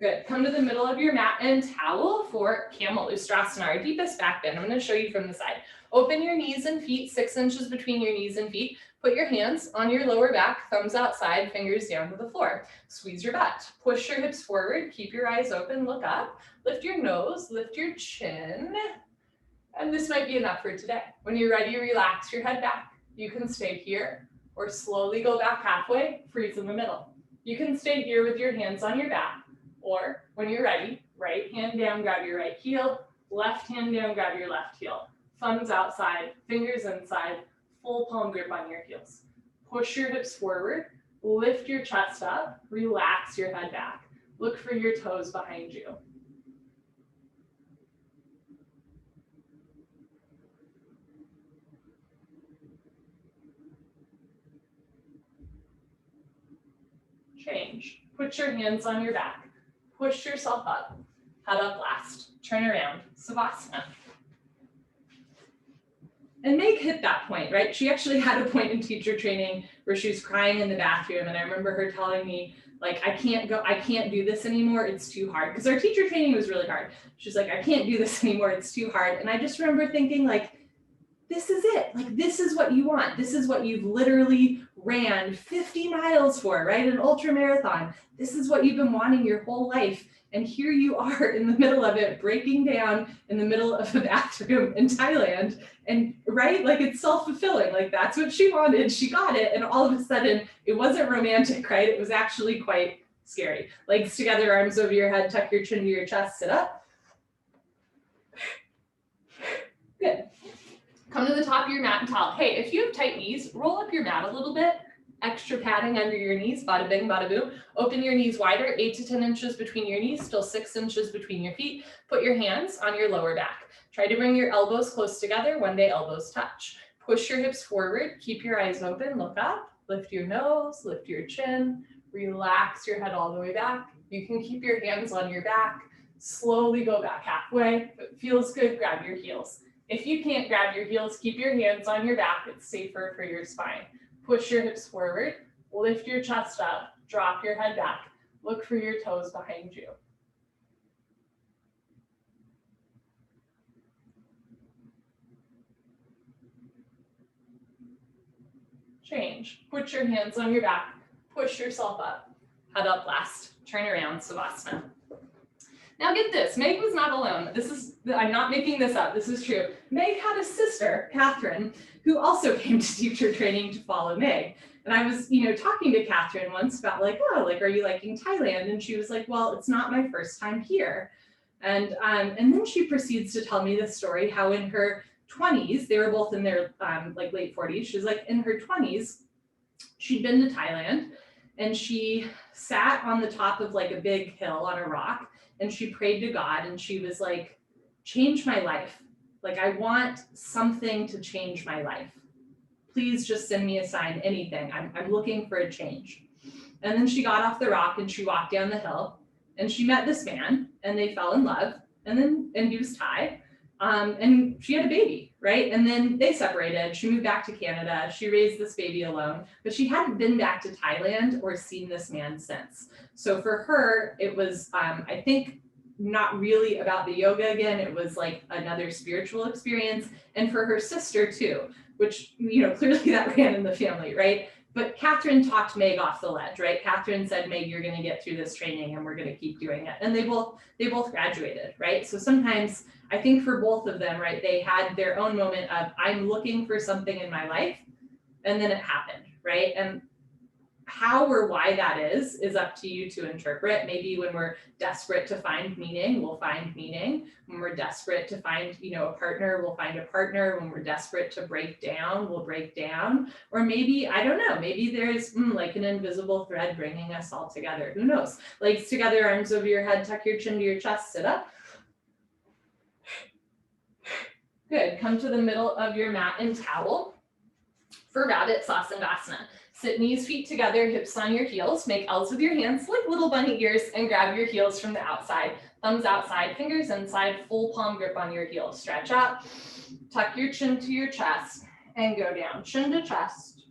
Good. Come to the middle of your mat and towel for Camel Ustrasana, our deepest back bend. I'm going to show you from the side. Open your knees and feet, 6 inches between your knees and feet. Put your hands on your lower back, thumbs outside, fingers down to the floor. Squeeze your butt. Push your hips forward. Keep your eyes open. Look up. Lift your nose. Lift your chin. And this might be enough for today. When you're ready, relax your head back. You can stay here or slowly go back halfway, freeze in the middle. You can stay here with your hands on your back. Or when you're ready, right hand down, grab your right heel, left hand down, grab your left heel. Thumbs outside, fingers inside, full palm grip on your heels. Push your hips forward, lift your chest up, relax your head back. Look for your toes behind you. Change. Put your hands on your back. Push yourself up, head up last, turn around, Savasana. And Meg hit that point, right? She actually had a point in teacher training where she was crying in the bathroom, and I remember her telling me, like, I can't do this anymore, it's too hard. Because our teacher training was really hard. She's like, I can't do this anymore, it's too hard. And I just remember thinking, like, this is it. Like, this is what you want. This is what you've literally ran 50 miles for, right? An ultra marathon. This is what you've been wanting your whole life. And here you are in the middle of it, breaking down in the middle of a bathroom in Thailand. And right, like, it's self-fulfilling. Like, that's what she wanted. She got it. And all of a sudden, it wasn't romantic, right? It was actually quite scary. Legs together, arms over your head, tuck your chin to your chest, sit up. Good. Come to the top of your mat and towel. Hey, if you have tight knees, roll up your mat a little bit. Extra padding under your knees, bada bing, bada boo. Open your knees wider, 8 to 10 inches between your knees, still 6 inches between your feet. Put your hands on your lower back. Try to bring your elbows close together, one day elbows touch. Push your hips forward, keep your eyes open, look up, lift your nose, lift your chin, relax your head all the way back. You can keep your hands on your back, slowly go back halfway. If it feels good, grab your heels. If you can't grab your heels, keep your hands on your back. It's safer for your spine. Push your hips forward, lift your chest up, drop your head back. Look for your toes behind you. Change. Put your hands on your back, push yourself up, head up last, turn around, Savasana. Now get this, Meg was not alone. I'm not making this up, this is true. Meg had a sister, Catherine, who also came to teacher training to follow Meg. And I was, talking to Catherine once about like, oh, like, are you liking Thailand? And she was like, well, it's not my first time here. And then she proceeds to tell me this story, how in her 20s, they were both in their like late 40s. She was like, in her 20s, she'd been to Thailand and she sat on the top of like a big hill on a rock and she prayed to God and she was like, change my life. Like, I want something to change my life. Please just send me a sign, anything. I'm looking for a change. And then she got off the rock and she walked down the hill and she met this man and they fell in love and he was Thai. And she had a baby, right? And then they separated. She moved back to Canada. She raised this baby alone, but she hadn't been back to Thailand or seen this man since. So for her, it was, I think, not really about the yoga again. It was like another spiritual experience. And for her sister too, which, clearly that ran in the family, right? But Catherine talked Meg off the ledge, right? Catherine said, Meg, you're going to get through this training and we're going to keep doing it. And they both graduated, right? So sometimes I think for both of them, right, they had their own moment of, I'm looking for something in my life. And then it happened, right? And how or why that is up to you to interpret. Maybe when we're desperate to find meaning, we'll find meaning. When we're desperate to find, a partner, we'll find a partner. When we're desperate to break down, we'll break down. Or maybe, I don't know, maybe there's like an invisible thread bringing us all together. Who knows? Legs together, arms over your head, tuck your chin to your chest, sit up. Good, come to the middle of your mat and towel for Padasthasana. Sit knees, feet together, hips on your heels. Make L's with your hands like little bunny ears and grab your heels from the outside. Thumbs outside, fingers inside, full palm grip on your heels. Stretch out, tuck your chin to your chest and go down. Chin to chest,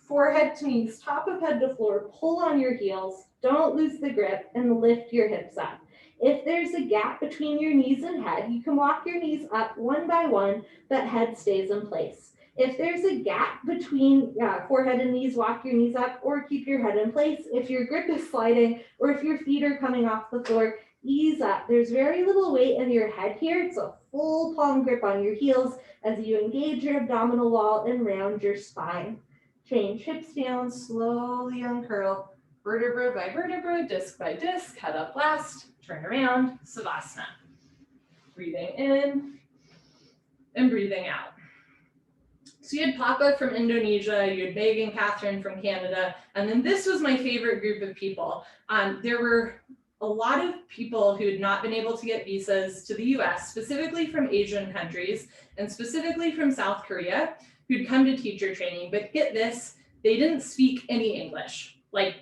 forehead to knees, top of head to floor. Pull on your heels, Don't lose the grip and lift your hips up. If there's a gap between your knees and head, you can walk your knees up one by one, but head stays in place. If there's a gap between forehead and knees, walk your knees up or keep your head in place. If your grip is sliding or if your feet are coming off the floor, ease up. There's very little weight in your head here. It's a full palm grip on your heels as you engage your abdominal wall and round your spine. Change hips down, slowly uncurl, vertebra by vertebra, disc by disc, head up last, turn around, Savasana. Breathing in and breathing out. So you had Papa from Indonesia, you had Meg and Catherine from Canada, and then this was my favorite group of people. There were a lot of people who had not been able to get visas to the US, specifically from Asian countries, and specifically from South Korea, who'd come to teacher training, but get this, they didn't speak any English, like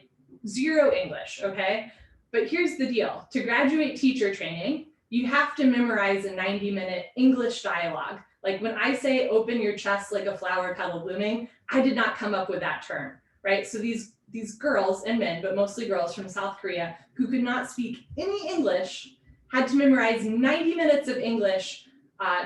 zero English, okay? But here's the deal, to graduate teacher training, you have to memorize a 90-minute English dialogue. Like when I say open your chest like a flower petal blooming, I did not come up with that term, right? So these girls and men, but mostly girls from South Korea who could not speak any English had to memorize 90 minutes of English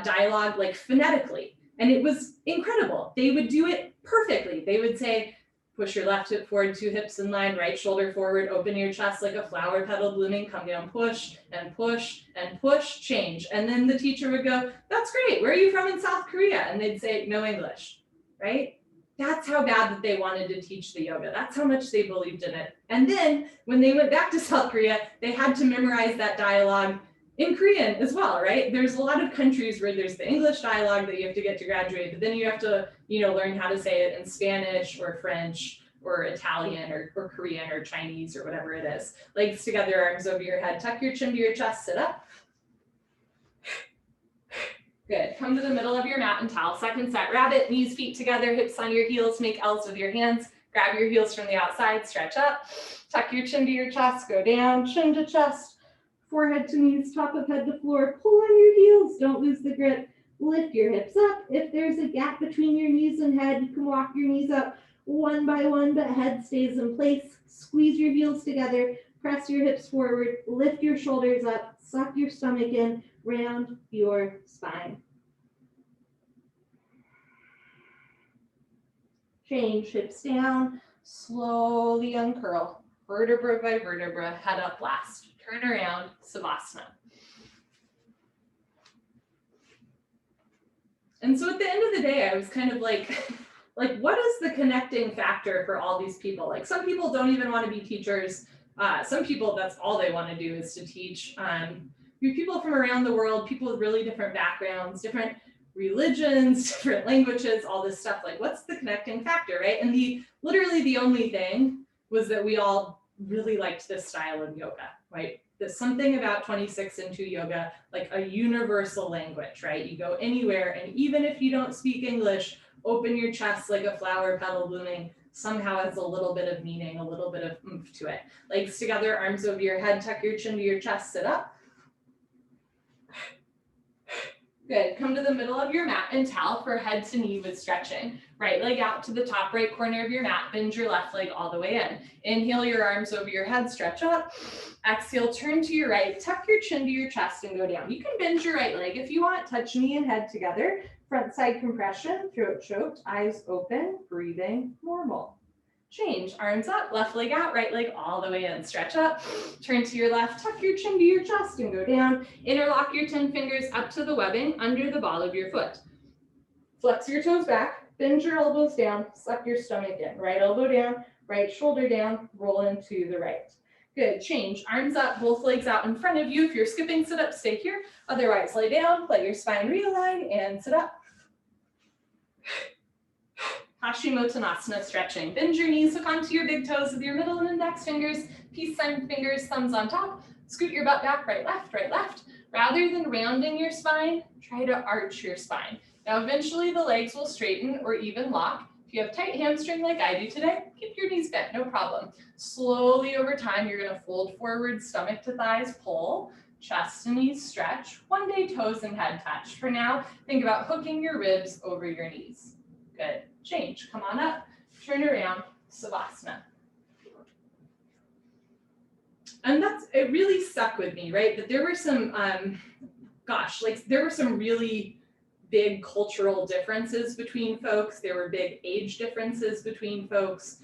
dialogue like phonetically. And it was incredible. They would do it perfectly. They would say, push your left hip forward, 2 hips in line, right shoulder forward, open your chest like a flower petal blooming, come down, push and push and push, change. And then the teacher would go, that's great, where are you from in South Korea? And they'd say, no English, right? That's how bad that they wanted to teach the yoga. That's how much they believed in it. And then when they went back to South Korea, they had to memorize that dialogue in Korean as well, right? There's a lot of countries where there's the English dialogue that you have to get to graduate, but then you have to, learn how to say it in Spanish or French or Italian or Korean or Chinese or whatever it is. Legs together, arms over your head, tuck your chin to your chest, sit up. Good, come to the middle of your mat and towel. Second set, rabbit, knees, feet together, hips on your heels, make L's with your hands. Grab your heels from the outside, stretch up, tuck your chin to your chest, go down, chin to chest, forehead to knees, top of head to floor, pull on your heels, don't lose the grip, lift your hips up. If there's a gap between your knees and head, you can walk your knees up one by one, but head stays in place. Squeeze your heels together, press your hips forward, lift your shoulders up, suck your stomach in, round your spine. Change, hips down, slowly uncurl, vertebra by vertebra, head up last. Turn around, Savasana. And so at the end of the day, I was kind of like what is the connecting factor for all these people? Like some people don't even want to be teachers. Some people, that's all they want to do is to teach. People from around the world, people with really different backgrounds, different religions, different languages, all this stuff. Like what's the connecting factor, right? And literally the only thing was that we all really liked this style of yoga, right? There's something about 26 and 2 yoga, like a universal language, right? You go anywhere, and even if you don't speak English, open your chest like a flower petal blooming somehow has a little bit of meaning, a little bit of oomph to it. Legs together, arms over your head, tuck your chin to your chest, sit up. Good, come to the middle of your mat and towel for head to knee with stretching. Right leg out to the top right corner of your mat, bend your left leg all the way in. Inhale your arms over your head, stretch up. Exhale, turn to your right, tuck your chin to your chest and go down. You can bend your right leg if you want, touch knee and head together. Front side compression, throat choked, eyes open, breathing normal. Change, arms up, left leg out, right leg all the way in. Stretch up, turn to your left, tuck your chin to your chest and go down. Interlock your 10 fingers up to the webbing under the ball of your foot. Flex your toes back, bend your elbows down, suck your stomach in. Right elbow down, right shoulder down, roll into the right. Good, change, arms up, both legs out in front of you. If you're skipping, sit up, stay here. Otherwise, lay down, let your spine realign and sit up. Pashimotanasana stretching. Bend your knees, hook onto your big toes with your middle and index fingers, peace sign fingers, thumbs on top. Scoot your butt back, right, left. Rather than rounding your spine, try to arch your spine. Now, eventually the legs will straighten or even lock. If you have tight hamstring like I do today, keep your knees bent, no problem. Slowly over time, you're gonna fold forward, stomach to thighs, pull, chest and knees stretch. One day toes and head touch. For now, think about hooking your ribs over your knees. Good, change, come on up, turn around, Savasana. And it really stuck with me, right? That there were some, there were some really big cultural differences between folks. There were big age differences between folks,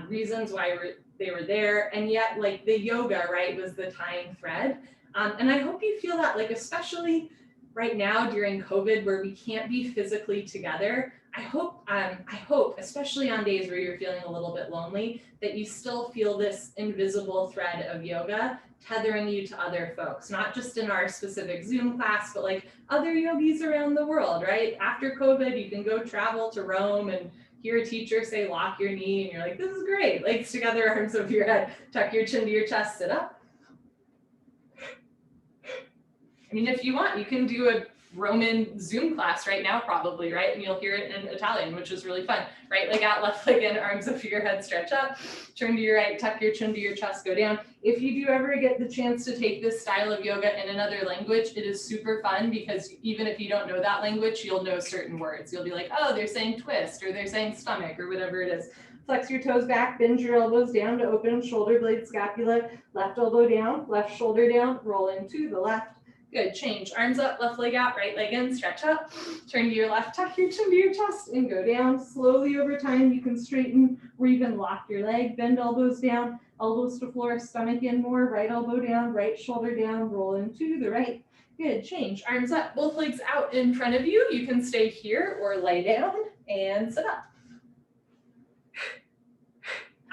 reasons why they were there. And yet like the yoga, right, was the tying thread. And I hope you feel that, like, especially right now during COVID where we can't be physically together, I hope, especially on days where you're feeling a little bit lonely, that you still feel this invisible thread of yoga tethering you to other folks, not just in our specific Zoom class, but like other yogis around the world, right? After COVID, you can go travel to Rome and hear a teacher say, lock your knee, and you're like, this is great. Legs together, arms over your head, tuck your chin to your chest, sit up. I mean, if you want, you can do a Roman Zoom class right now, probably, right? And you'll hear it in Italian, which is really fun. Right leg out, left leg in, arms over your head, stretch up, turn to your right, tuck your chin to your chest, go down. If you do ever get the chance to take this style of yoga in another language, it is super fun because even if you don't know that language, you'll know certain words. You'll be like, oh, they're saying twist, or they're saying stomach, or whatever it is. Flex your toes back, bend your elbows down to open shoulder blade scapula, left elbow down, left shoulder down, roll into the left. Good, change, arms up, left leg out, right leg in, stretch up, turn to your left, tuck your chin to your chest and go down. Slowly over time, you can straighten or even lock your leg, bend elbows down, elbows to floor, stomach in more, right elbow down, right shoulder down, roll into the right. Good, change, arms up, both legs out in front of you. You can stay here or lay down and sit up.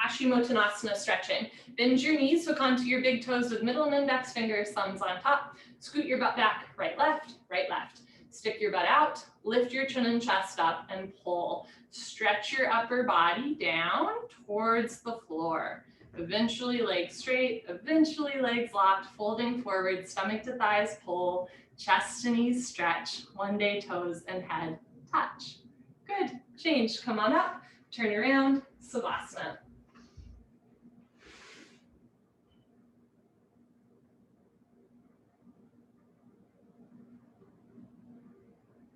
Pashimotanasana stretching. Bend your knees, hook onto your big toes with middle and index fingers, thumbs on top. Scoot your butt back, right, left, right, left. Stick your butt out, lift your chin and chest up and pull. Stretch your upper body down towards the floor. Eventually legs straight, eventually legs locked, folding forward, stomach to thighs pull, chest to knees stretch, one day toes and head touch. Good, change, come on up, turn around, Savasana.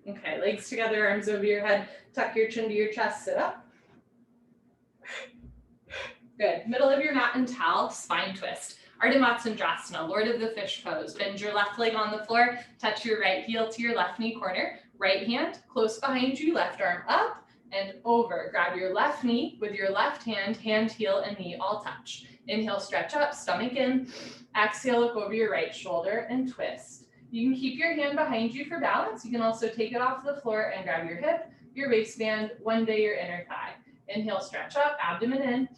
Okay, legs together, arms over your head, tuck your chin to your chest, sit up. Good, middle of your mat and towel, spine twist. Ardha Matsyendrasana, Lord of the Fish pose. Bend your left leg on the floor, touch your right heel to your left knee corner, right hand close behind you, left arm up and over. Grab your left knee with your left hand, hand, heel, and knee all touch. Inhale, stretch up, stomach in. Exhale, look over your right shoulder and twist. You can keep your hand behind you for balance. You can also take it off the floor and grab your hip, your waistband, one day your inner thigh. Inhale, stretch up, abdomen in.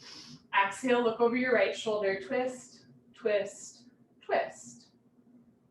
Exhale, look over your right shoulder, twist, twist, twist.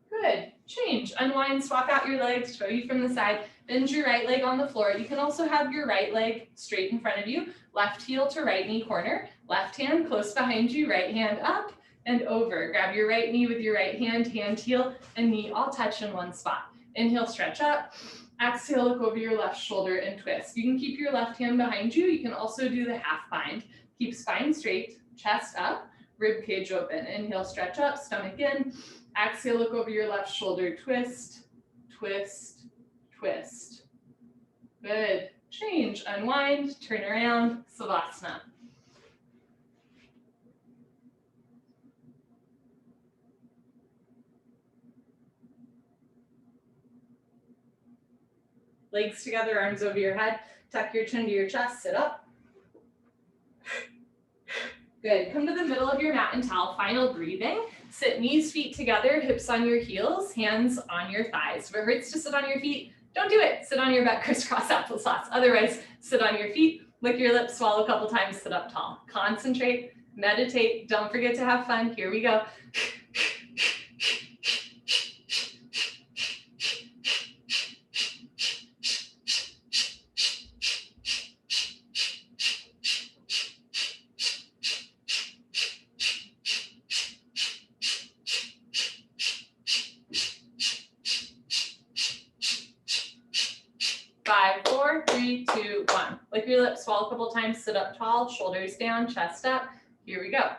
Good, change, unwind, swap out your legs, show you from the side, bend your right leg on the floor. You can also have your right leg straight in front of you, left heel to right knee corner, left hand close behind you, right hand up, and over. Grab your right knee with your right hand, hand, heel, and knee all touch in one spot. Inhale, stretch up. Exhale, look over your left shoulder and twist. You can keep your left hand behind you. You can also do the half bind. Keep spine straight, chest up, rib cage open. Inhale, stretch up, stomach in. Exhale, look over your left shoulder, twist, twist, twist. Good. Change, unwind, turn around, Savasana. Legs together, arms over your head, tuck your chin to your chest, sit up. Good, come to the middle of your mat and towel, final breathing. Sit knees, feet together, hips on your heels, hands on your thighs. If it hurts to sit on your feet, don't do it. Sit on your back, crisscross applesauce. Otherwise, sit on your feet, lick your lips, swallow a couple times, sit up tall. Concentrate, meditate, don't forget to have fun. Here we go. 5, 4, 3, 2, 1. Lick your lips, swallow a couple times, sit up tall, shoulders down, chest up. Here we go.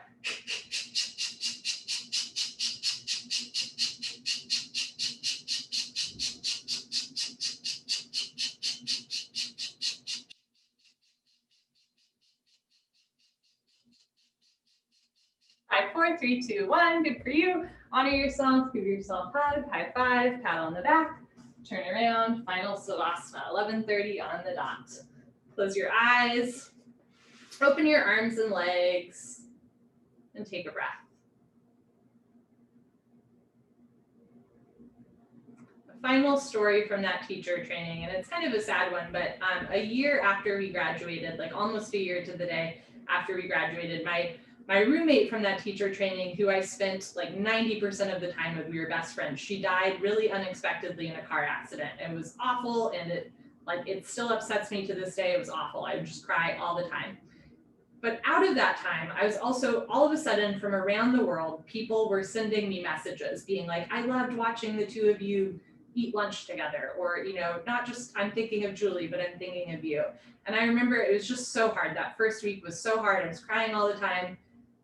4, 3, 2, 1. Good for you. Honor yourself, give yourself a hug, high five, pat on the back, turn around, final Savasana, 11:30 on the dot. Close your eyes, open your arms and legs, and take a breath. A final story from that teacher training, and it's kind of a sad one, but a year after we graduated, like almost a year to the day after we graduated, my roommate from that teacher training, who I spent like 90% of the time with, we were best friends, she died really unexpectedly in a car accident. It was awful, and it still upsets me to this day. It was awful. I would just cry all the time. But out of that time, I was also, all of a sudden, from around the world, people were sending me messages being like, I loved watching the two of you eat lunch together, or, not just I'm thinking of Julie, but I'm thinking of you. And I remember it was just so hard. That first week was so hard. I was crying all the time.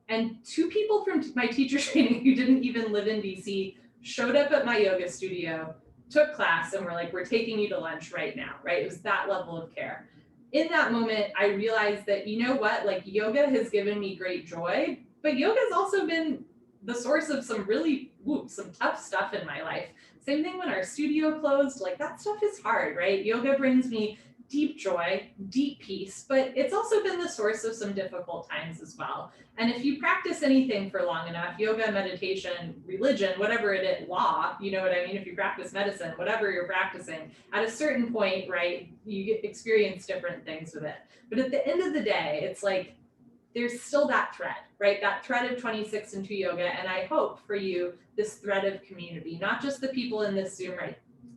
And two people from my teacher training who didn't even live in DC showed up at my yoga studio, took class, and were like, we're taking you to lunch right now, right? It was that level of care. In that moment, I realized that, you know what, like yoga has given me great joy, but yoga has also been the source of some really, some tough stuff in my life. Same thing when our studio closed, like that stuff is hard, right? Yoga brings me deep joy, deep peace, but it's also been the source of some difficult times as well. And if you practice anything for long enough, yoga, meditation, religion, whatever it is, law, you know what I mean? If you practice medicine, whatever you're practicing, at a certain point, right, you experience different things with it. But at the end of the day, it's like, there's still that thread, right? That thread of 26 and 2 yoga. And I hope for you, this thread of community, not just the people in this Zoom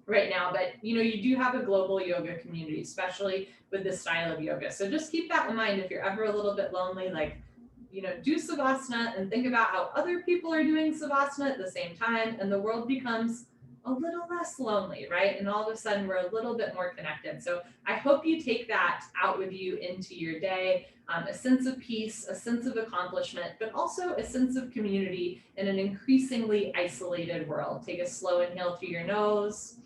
right now, but you do have a global yoga community, especially with this style of yoga. So just keep that in mind. If you're ever a little bit lonely, do Savasana and think about how other people are doing Savasana at the same time, and the world becomes a little less lonely, right? And all of a sudden we're a little bit more connected. So I hope you take that out with you into your day, a sense of peace, a sense of accomplishment, but also a sense of community in an increasingly isolated world. Take a slow inhale through your nose,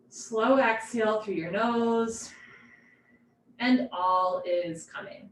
slow exhale through your nose, and all is coming.